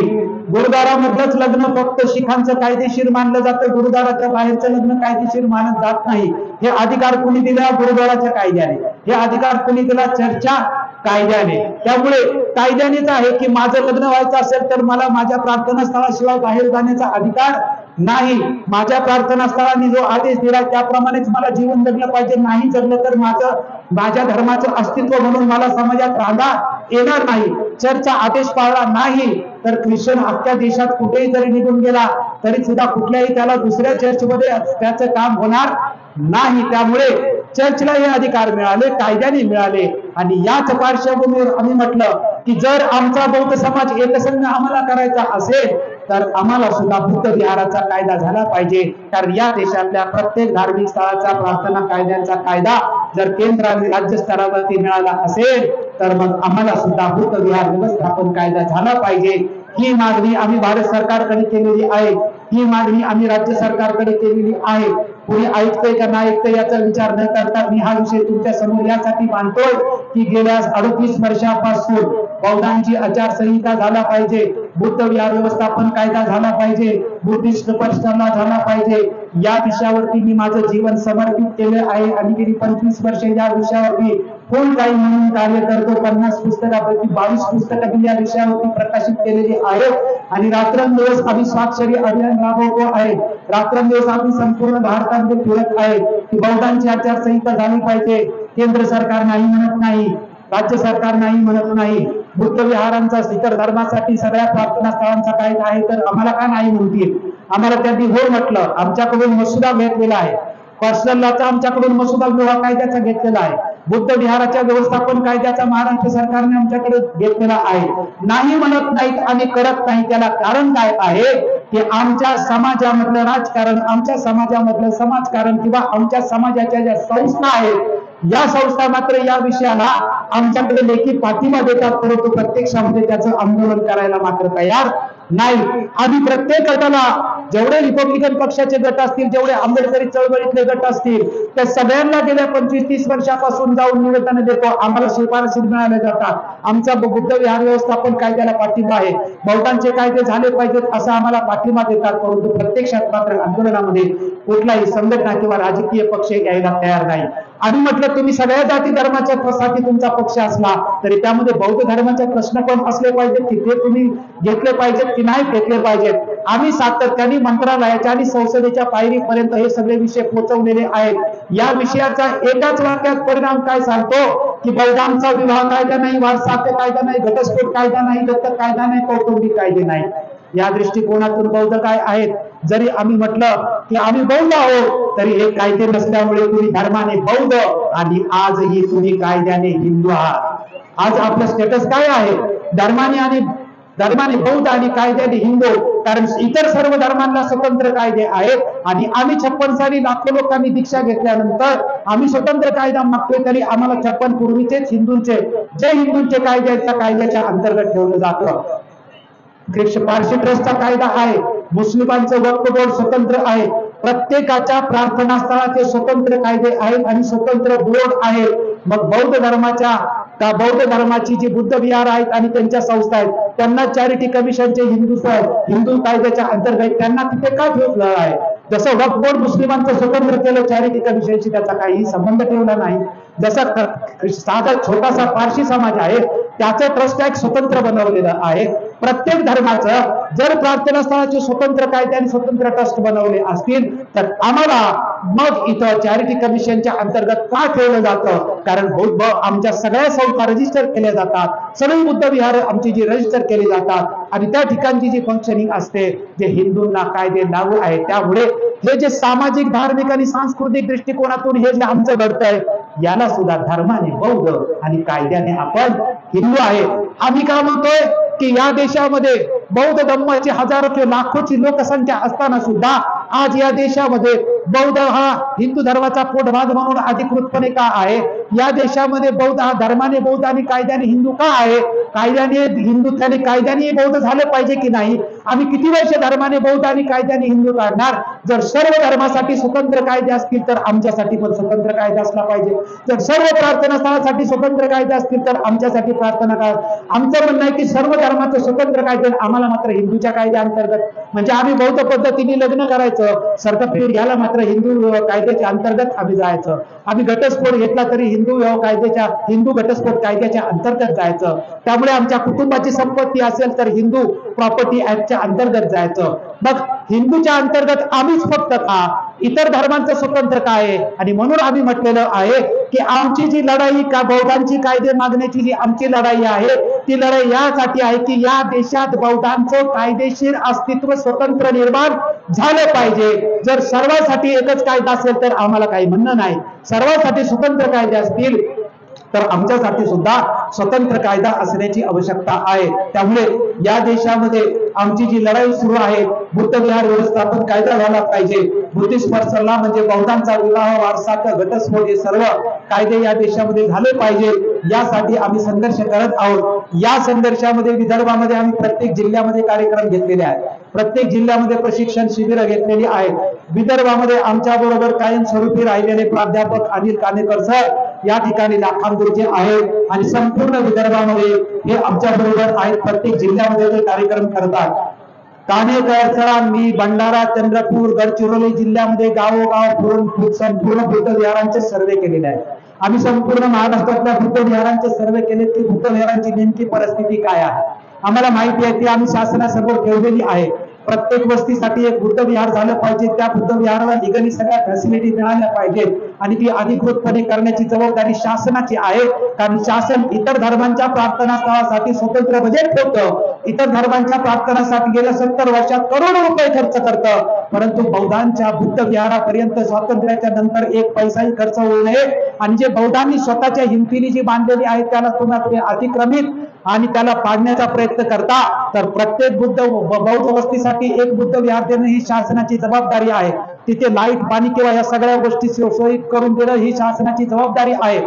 गुरुद्वारामधलंच लग्न फक्त शिखांचं कायदेशीर मानलं जातं, गुरुद्वाराच्या बाहेरचं लग्न कायदेशीर मानत जात नाही. हे अधिकार कुणी दिला? गुरुद्वाराच्या कायद्याने. हे अधिकार कुणी दिला? चर्चच्या कायद्याने. त्यामुळे कायद्यानेच आहे की माझं लग्न व्हायचं असेल तर मला माझ्या प्रार्थना स्थळाशिवाय बाहेर जाण्याचा अधिकार नाही. माझ्या प्रार्थना स्थळाने जो आदेश दिला त्याप्रमाणेच मला जीवन जगलं पाहिजे. नाही जगलं तर माझ्या धर्माचं अस्तित्व म्हणून मला समाजात राहता येणार नाही. चर्चचा आदेश पाळला नाही तर ख्रिश्चन अख्ख्या देशात कुठेही जरी निघून गेला तरी सुद्धा कुठल्याही त्याला दुसऱ्या चर्चमध्ये त्याचं काम होणार नाही. त्यामुळे चर्चला हे अधिकार मिळाले, कायद्याने मिळाले. आणि याच पार्श्वभूमीवर आम्ही म्हटलं की जर आमचा बौद्ध समाज एकसंघ आम्हाला करायचा असेल तर आम्हाला सुद्धा बुद्ध विहाराचा कायदा झाला पाहिजे. कारण या देशातल्या प्रत्येक धार्मिक स्थळाचा प्रार्थना कायद्यांचा कायदा जर केंद्र आणि राज्य स्तरावरती मिळाला असेल तर मग आम्हाला सुद्धा बुद्ध विहार व्यवस्थापन कायदा झाला पाहिजे. ही मागणी आम्ही भारत सरकारकडे केलेली आहे. ही मागणी आम्ही राज्य सरकारकडे केलेली आहे. कोणी ऐकतंय का नाही ऐकतंय याचा विचार न करता मी हा विषय तुमच्या समोर यासाठी मांडतोय की गेल्या 38 वर्षापासून बौद्धांची आचारसंहिता झाला पाहिजे, बुद्ध विहार व्यवस्थापन कायदा झाला पाहिजे, बुद्धिस्ट परिषदला झाला पाहिजे. या विषयावरती मी माझं जीवन समर्पित केले आहे आणि गेली 25 वर्षे या विषयावरती फुल टाइम म्हणून कार्य करतो. 50 पुस्तकापैकी 22 पुस्तकं या विषयावरती प्रकाशित केलेली आहेत आणि रात्रंदिवस आम्ही स्वाक्षरी अभियान राबवतो आहे. रात्रंदिवस आम्ही संपूर्ण भारतामध्ये फिरत आहे की बौद्धांची आचारसंहिता झाली पाहिजे. केंद्र सरकार नाही म्हणत नाही, राज्य सरकार नाही म्हणत नाही. बुद्ध विहारांचा इतर धर्मासाठी सगळ्या प्रार्थना स्थळांचा कायदा आहे तर आम्हाला का नाही म्हणतील? आम्हाला त्यांनी हो म्हटलं. आमच्याकडून मसुदा घेतलेला आहे, पर्सनल लॉचा आमच्याकडून मसुदा विवाह कायद्याचा घेतलेला आहे, बुद्ध विहाराच्या व्यवस्थापन कायद्याचा महाराष्ट्र सरकारने आमच्याकडे घेतलेला आहे. नाही म्हणत नाहीत आणि करत नाही. त्याला कारण काय आहे की आमच्या समाजामधलं राजकारण, आमच्या समाजामधलं समाजकारण किंवा आमच्या समाजाच्या ज्या संस्था आहेत या संस्था मात्र या विषयाला आमच्याकडे लेखी पाठिंबा देतात परंतु प्रत्यक्षामध्ये त्याचं आंदोलन करायला मात्र तयार नाही. आम्ही प्रत्येक गटाला, जेवढे रिपब्लिकन पक्षाचे गट असतील, जेवढे आंबेडकरी चळवळीतले गट असतील त्या सगळ्यांना गेल्या 25-30 वर्षापासून जाऊन निवेदन देतो. आम्हाला शिफारशी मिळाल्या जातात. आमचा बुद्ध विहार व्यवस्थापन कायद्याला पाठिंबा आहे, बौद्धांचे कायदे झाले पाहिजेत असा आम्हाला पाठिंबा देतात परंतु प्रत्यक्षात मात्र आंदोलनामध्ये कुठलाही संघटना किंवा राजकीय पक्ष यायला तयार नाही. आम्ही म्हटलं तुम्ही सगळ्या जाती धर्माच्या साठी तुमचा पक्ष असला तरी त्यामध्ये बौद्ध धर्माचे प्रश्न पण असले पाहिजेत की ते तुम्ही घेतले पाहिजेत की नाही घेतले पाहिजेत. आम्ही सातत्याने मंत्रालयाच्या आणि संसदेच्या पायरीपर्यंत हे सगळे विषय पोहोचवलेले आहेत. या विषयाचा एकाच वाक्यात परिणाम काय सांगतो की बौद्धांचा विवाह कायदा नाही, वारसाहक्क कायदा नाही, घटस्फोट कायदा नाही, दत्तक कायदा नाही, कौटुंबिक कायदे नाही. या दृष्टिकोनातून बौद्ध काय आहेत? जरी आम्ही म्हटलं की आम्ही बौद्ध आहोत तरी हे कायदे नसल्यामुळे तुम्ही धर्माने बौद्ध आणि आजही तुम्ही कायद्याने हिंदू आहात. आज आपलं स्टेटस काय आहे? धर्माने बौद्ध आणि कायद्याने हिंदू. कारण इतर सर्व धर्मांना स्वतंत्र कायदे आहेत आणि आम्ही 56 साली लाखो लोकांनी दीक्षा घेतल्यानंतर आम्ही स्वतंत्र कायदा मागतोय तरी आम्हाला 56 पूर्वीचेच हिंदूंचे जे हिंदूंचे कायद्याच्या अंतर्गत ठेवलं जातं. पारशी ट्रस्टचा कायदा आहे, मुस्लिमांचं वक्फ बोर्ड स्वतंत्र आहे, प्रत्येकाच्या प्रार्थना स्थळाचे स्वतंत्र कायदे आहेत आणि स्वतंत्र बोर्ड आहे. मग बौद्ध धर्माची जी बुद्ध विहार आहेत आणि त्यांच्या संस्था आहेत त्यांना चॅरिटी कमिशनचे हिंदू कायद्याच्या अंतर्गत त्यांना तिथे का ठेवलं आहे? जसं वक्फ बोर्ड मुस्लिमांचं स्वतंत्र केलं, चॅरिटी कमिशनशी त्याचा काही संबंध ठेवला नाही. जसा साधा छोटासा पारशी समाज आहे त्याचं ट्रस्ट ऍक्ट स्वतंत्र बनवलेलं आहे. प्रत्येक धर्माचं जर प्रार्थना स्थळाचे स्वतंत्र कायदे आणि स्वतंत्र ट्रस्ट बनवले असतील तर आम्हाला मग इथं चॅरिटी कमिशनच्या अंतर्गत का ठेवलं जातं? कारण बौद्ध आमच्या सगळ्या संस्था रजिस्टर केल्या जातात, सगळी बुद्ध विहार आमची जी रजिस्टर केली जातात आणि त्या ठिकाणची जी फंक्शनिंग असते जे हिंदूंना कायदे लागू आहे. त्यामुळे हे जे सामाजिक धार्मिक आणि सांस्कृतिक दृष्टिकोनातून हे जे आमचं घडतंय याला सुद्धा धर्माने बौद्ध आणि कायद्याने आपण हिंदू आहे. आम्ही काय म्हणतोय की या देशामध्ये बौद्ध धर्माची हजारो किंवा लाखोची लोकसंख्या असताना सुद्धा आज या देशामध्ये बौद्ध हा हिंदू धर्माचा पोटभाग म्हणून अधिकृतपणे का आहे? या देशामध्ये बौद्ध हा धर्माने बौद्ध आणि कायद्याने हिंदू का आहे? कायद्याने हिंदुत्वाने कायद्याने बौद्ध झाले पाहिजे की नाही? आम्ही किती वर्ष धर्माने बौद्ध आणि कायद्याने हिंदू काढणार? जर सर्व धर्मासाठी स्वतंत्र कायदे असतील तर आमच्यासाठी पण स्वतंत्र कायदा असला पाहिजे. जर सर्व प्रार्थना स्थळासाठी स्वतंत्र कायदे असतील तर आमच्यासाठी प्रार्थना काळ आमचं म्हणणं आहे की सर्व धर्माचे स्वतंत्र कायदे, आम्हाला मात्र हिंदूच्या कायद्या अंतर्गत म्हणजे आम्ही बौद्ध पद्धतीने लग्न करायचं, सर्टिफिकेट घ्यायला मात्र हिंदू कायद्याच्या अंतर्गत आम्ही जायचं. आम्ही घटस्फोट घेतला तरी हिंदू घटस्फोट कायद्याच्या अंतर्गत जायचं. त्यामुळे आमच्या कुटुंबाची संपत्ती असेल तर हिंदू प्रॉपर्टी ऍक्टच्या अंतर्गत जायचं. मग हिंदूच्या अंतर्गत आम्हीच फक्त का? इतर धर्मांचं स्वतंत्र काय आहे? आणि म्हणून आम्ही म्हटलेलं आहे की आमची जी लढाई का बौद्धांची कायदे मागण्याची जी आमची लढाई आहे ती लढाई यासाठी आहे की या देशात बौद्धांचं कायदेशीर अस्तित्व स्वतंत्र निर्माण झालं पाहिजे. जर सर्वांसाठी एकच कायदा असेल तर आम्हाला काही म्हणणं नाही. सर्वांसाठी स्वतंत्र कायदे असतील तर आमच्यासाठी सुद्धा स्वतंत्र कायदा असण्याची आवश्यकता आहे. त्यामुळे या देशामध्ये आमची जी लढाई सुरू आहे बुद्ध विहार व्यवस्थापन कायदा झाला पाहिजे. बुद्धिस्ट पर्सनला म्हणजे बौद्धांचा विवाह वारसा घटस्फोट हे सर्व कायदे या देशामध्ये झाले पाहिजे. यासाठी आम्ही संघर्ष करत आहोत. या संघर्षामध्ये विदर्भामध्ये आम्ही प्रत्येक जिल्ह्यामध्ये कार्यक्रम घेतलेले आहेत, प्रत्येक जिल्ह्यामध्ये प्रशिक्षण शिबिरं घेतलेली आहेत. विदर्भामध्ये आमच्या बरोबर कायमस्वरूपी राहिलेले प्राध्यापक अनिल कानेकर सर या ठिकाणी लाखांदूरचे आहेत आणि संपूर्ण विदर्भामध्ये हे आमच्या बरोबर आहेत. प्रत्येक जिल्ह्यामध्ये ते कार्यक्रम करतात. कानेकर सरांनी भंडारा, चंद्रपूर, गडचिरोली जिल्ह्यामध्ये गावोगाव फिरून संपूर्ण बुद्ध विहारांचे सर्वे केलेले आहेत. आम्ही संपूर्ण महाराष्ट्रातल्या बुद्ध विहारांचे सर्वे केले की बुद्ध विहारांची नेमकी परिस्थिती काय आहे आम्हाला माहिती आहे. ती आम्ही शासनासमोर ठेवलेली आहे. प्रत्येक वस्तीसाठी एक बुद्ध विहार झालं पाहिजे. त्या बुद्ध विहाराला लिगली सगळ्या फॅसिलिटी मिळाल्या पाहिजेत आणि ती अधिकृतपणे करण्याची जबाबदारी शासनाची आहे. कारण शासन इतर धर्मांच्या प्रार्थना स्थळासाठी स्वतंत्र बजेट ठेवतं. इतर धर्मांच्या प्रार्थनासाठी गेल्या 70 वर्षात करोडो रुपये खर्च करतं. परंतु बौद्धांच्या बुद्ध विहारापर्यंत स्वातंत्र्याच्या नंतर एक पैसाही खर्च होऊ नये आणि जे बौद्धांनी स्वतःच्या हिमतीने जी बांधलेली आहे त्याला तुम्ही अतिक्रमित आणि त्याला पाडण्याचा प्रयत्न करता तर प्रत्येक बौद्ध वस्तीसाठी एक बुद्ध विहार देणं ही शासनाची जबाबदारी आहे. तिथे लाईट पाणी किंवा या सगळ्या गोष्टी सोयीत करून देणं ही शासनाची जबाबदारी आहे.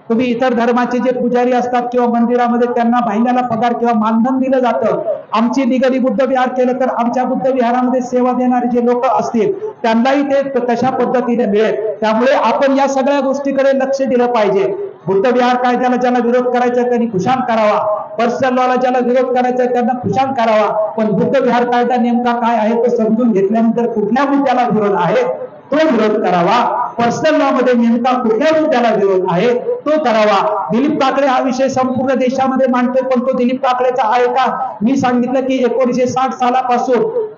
तुम्ही इतर धर्माचे जे पुजारी असतात किंवा मंदिरामध्ये त्यांना महिन्याला पगार किंवा मानधन दिलं जातं. आमची निगडी बुद्ध विहार केलं तर आमच्या बुद्ध विहारामध्ये सेवा देणारे जे लोक असतील त्यांनाही ते तशा पद्धतीने मिळेल. त्यामुळे आपण या सगळ्या गोष्टीकडे लक्ष दिलं पाहिजे. बुद्ध विहार कायद्याला ज्याला विरोध करायचा त्यांनी खुशाल करावा, पर्सनल लॉला ज्याला विरोध करायचा त्यांना खुशाल करावा. पण बुद्ध विहार कायदा नेमका काय आहे तो समजून घेतल्यानंतर कुठल्या मुद्द्याला विरोध आहे तो विरोध करावा. पर्सनल लॉ मध्ये नेमका कुठल्या मुद्द्याला विरोध आहे तो करावा. दिलीप काकडे हा विषय संपूर्ण देशामध्ये मांडतोय पण तो दिलीप काकडेचा आहे का? मी सांगितलं की 1960 सालापासून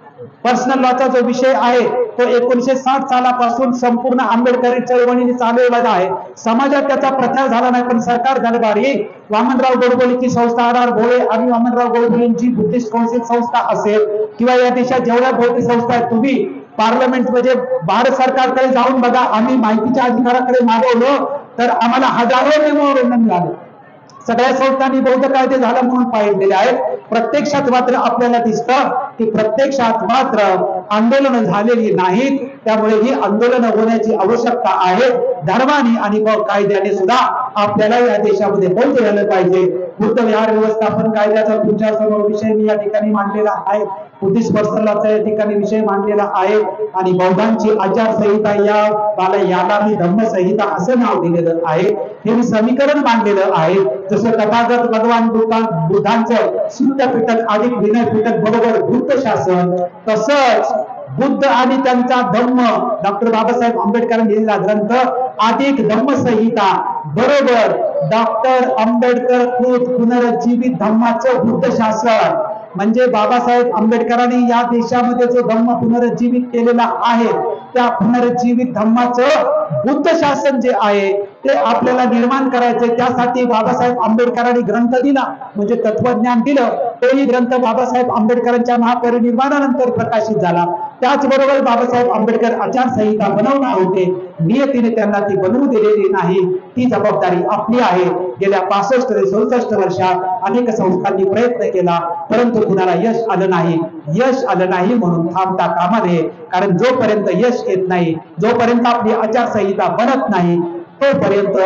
पर्सनल लॉचा जो विषय आहे तो 1960 सालापासून संपूर्ण आंबेडकरी चळवळीने चालवलेला आहे. समाजात त्याचा प्रचार झाला नाही पण सरकार दरबारी वामनराव गोडबोलेची संस्था आर भोळे आणि वामनराव गोडबोलेंची बुद्धिस्ट काउन्सिल संस्था असेल किंवा या देशात जेवढ्या बौद्धिक संस्था आहेत तुम्ही पार्लमेंट म्हणजे भारत सरकारकडे जाऊन बघा. आम्ही माहितीच्या अधिकाराकडे मागवलं तर आम्हाला हजारो मेमोरंडम मिळाले. सगळ्या संस्थांनी बौद्ध कायदे झाला म्हणून पाहिलेले आहेत. प्रत्यक्षात मात्र आपल्याला दिसतं की प्रत्यक्षात मात्र आंदोलन झालेली नाहीत. त्यामुळे ही आंदोलन होण्याची आवश्यकता आहे. धर्माने आणि कायद्याने सुद्धा आपल्याला या देशामध्ये बौद्ध झालं पाहिजे. बुद्ध विहार व्यवस्थापन कायद्याचा तुमच्या समोर विषय मी या ठिकाणी मांडलेला आहे. बुद्धिस्ट पर्सनलचा या ठिकाणी विषय मांडलेला आहे आणि बौद्धांची आचारसंहिता याला मी धम्मसंहिता असं नाव दिलेलं आहे. हे मी समीकरण मांडलेलं आहे. जसं तथागत भगवान बुद्धांचं सूर्य पिटक अधिक विनय पिटक बरोबर बुद्ध शासन तसंच बुद्ध आणि त्यांचा धम्म, डॉक्टर बाबासाहेब आंबेडकरांनी लिहिलेला ग्रंथ अधिक धम्मसंहिता बरोबर डॉक्टर आंबेडकर कृत पुनरुज्जीवित धम्माचं बुद्ध शासन, म्हणजे बाबासाहेब आंबेडकरांनी या देशामध्ये जो धम्म पुनरुज्जीवित केलेला आहे त्या पुनरुज्जीवित धम्माचं बुद्ध शासन जे आहे ते आपल्याला निर्माण करायचे। त्यासाठी बाबासाहेब आंबेडकरांनी ग्रंथ दिला, म्हणजे तत्वज्ञान दिलं। तोही ग्रंथ बाबासाहेब आंबेडकरांच्या महापरिनिर्वाणानंतर प्रकाशित झाला। त्याचबरोबर बाबासाहेब आंबेडकर आचारसंहिता बनवणार होते, नियतीने त्यांना ती बनवू दिलेली नाही। ती जबाबदारी आपली आहे। गेल्या 65 ते 67 वर्षात अनेक संस्थांनी प्रयत्न केला, परंतु कुणाला यश आलं नाही। यश आलं नाही म्हणून थांबता कामा नये, कारण जोपर्यंत यश येत नाही, जोपर्यंत आपली आचारसंहिता बनत नाही, तोपर्यंत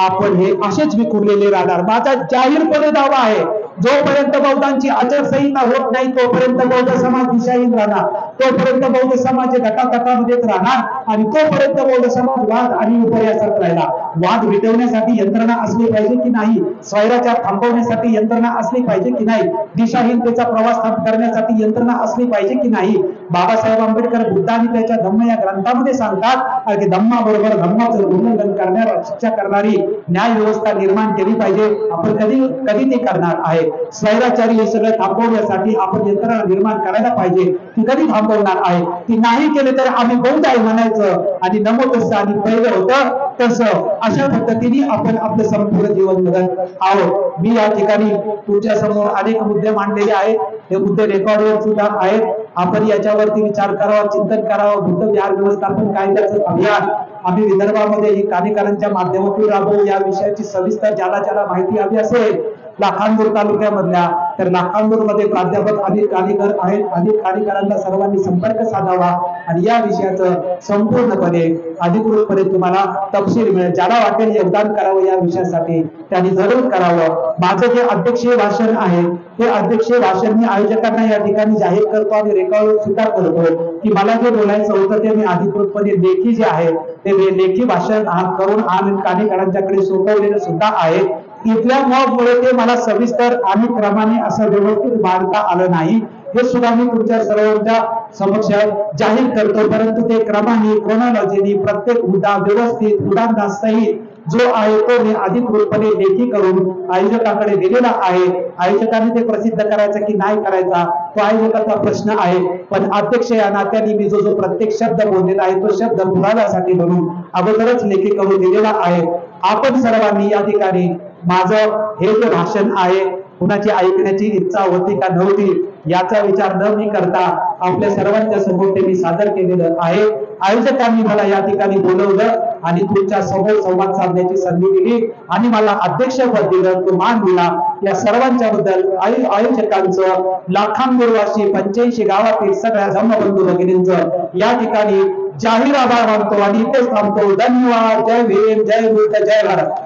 आपण हे असेच विखुरलेले राहणार। माझा जाहीरपणे दावा आहे, जोपर्यंत बौद्धांची आचारसंहिता होत नाही तोपर्यंत बौद्ध समाज दिशाहीन राहणार, तोपर्यंत बौद्ध समाज गटातटामध्येच राहणार आणि तोपर्यंत बौद्ध समाज वाद आणि विपर्यासात राहिला। वाद मिटवण्यासाठी यंत्रणा असली पाहिजे की नाही, स्वैराचार थांबवण्यासाठी यंत्रणा असली पाहिजे की नाही, दिशाहीनतेचा प्रवास करण्यासाठी यंत्रणा असली पाहिजे की नाही। बाबासाहेब आंबेडकर बुद्ध आणि त्याच्या धम्म या ग्रंथामध्ये सांगतात की धम्माबरोबर धम्माचं उल्लंघन करणाऱ्या शिक्षा करणारी न्याय व्यवस्था निर्माण केली पाहिजे। आपण कधी ते करणार आहे? स्वैराचारी हे सगळं थांबवण्यासाठी आपण यंत्रणा निर्माण करायला पाहिजे, ती कधी थांबवणार आहे? ती नाही केले तर आम्ही बौद्ध आहे म्हणायचं आणि नमो तसं आणि पहिलं होतं तसं, अशा पद्धतीने आपण आपलं संपूर्ण जीवन जगत आहोत। मी या ठिकाणी तुमच्या समोर अनेक मुद्दे मांडलेले आहेत, हे मुद्दे रेकॉर्डवर सुद्धा आहेत। आपण याच्यावरती विचार करावा, चिंतन करावं। बुद्ध विहार व्यवस्थापन कायद्याचं अभियान आम्ही विदर्भामध्ये ही कार्यकर्त्यांच्या माध्यमातून राबवू। या विषयाची सविस्तर ज्याला माहिती हवी असेल लाखांदूर तालुक्यामधल्या, तर लाखांदूर मध्ये प्राध्यापक अनेक कार्यकर आहेत। अनेक कार्यकरांना सर्वांनी संपर्क साधावा आणि या विषयाचं संपूर्णपणे अधिकृतपणे तुम्हाला तपशील मिळेल। ज्याला वाटेल योगदान करावं या विषयासाठी त्यांनी जरूर करावं। माझं जे अध्यक्षीय भाषण आहे हे अध्यक्षीय भाषण मी आयोजकांना या ठिकाणी जाहीर करतो आणि रेकॉर्ड सुद्धा करतो की मला जे बोलायचं होतं ते मी अधिकृतपणे लेखी जे आहे ते लेखी भाषण करून आणि कार्यकर्त्यांच्याकडे सोपवलेलं सुद्धा आहे। इथल्या मॉबमुळे ते मला सविस्तर आणि क्रमाने असं व्यवस्थित मांडता आलं नाही, हे सुद्धा मी तुमच्या सर्वांच्या समक्ष जाहीर करतो। परंतु ते क्रमाने क्रोनॉलॉजीने प्रत्येक मुद्दा व्यवस्थित उदाहरणासहित जो आहे तो मी अधिकृतपणे लेखी करून आयोजकांकडे दिलेला आहे। आयोजकांनी ते प्रसिद्ध करायचं की नाही करायचा तो आयोजकाचा प्रश्न आहे, पण अध्यक्ष या नात्याने मी जो प्रत्येक शब्द बोललेला आहे तो शब्द पुराव्यासाठी म्हणून अगोदरच लेखी करून दिलेला आहे। आपण सर्वांनी या ठिकाणी माझं हे जे भाषण आहे कुणाची ऐकण्याची इच्छा होती का नव्हती याचा विचार न मी करता आपल्या सर्वांच्या समोर ते मी सादर केलेलं आहे। आयोजकांनी मला या ठिकाणी बोलवलं आणि तुमच्या समोर संवाद साधण्याची संधी दिली आणि मला अध्यक्षपद दिलं, तो मान दिला। या सर्वांच्या बद्दल आयोजकांचं लाखांदूरवासी 85 गावातील सगळ्या धम्मबंधू भगिनींचं या ठिकाणी जाहीर आभार मानतो आणि इथेच थांबतो। धन्यवाद। जय भीम, जय बुद्ध, जय भारत।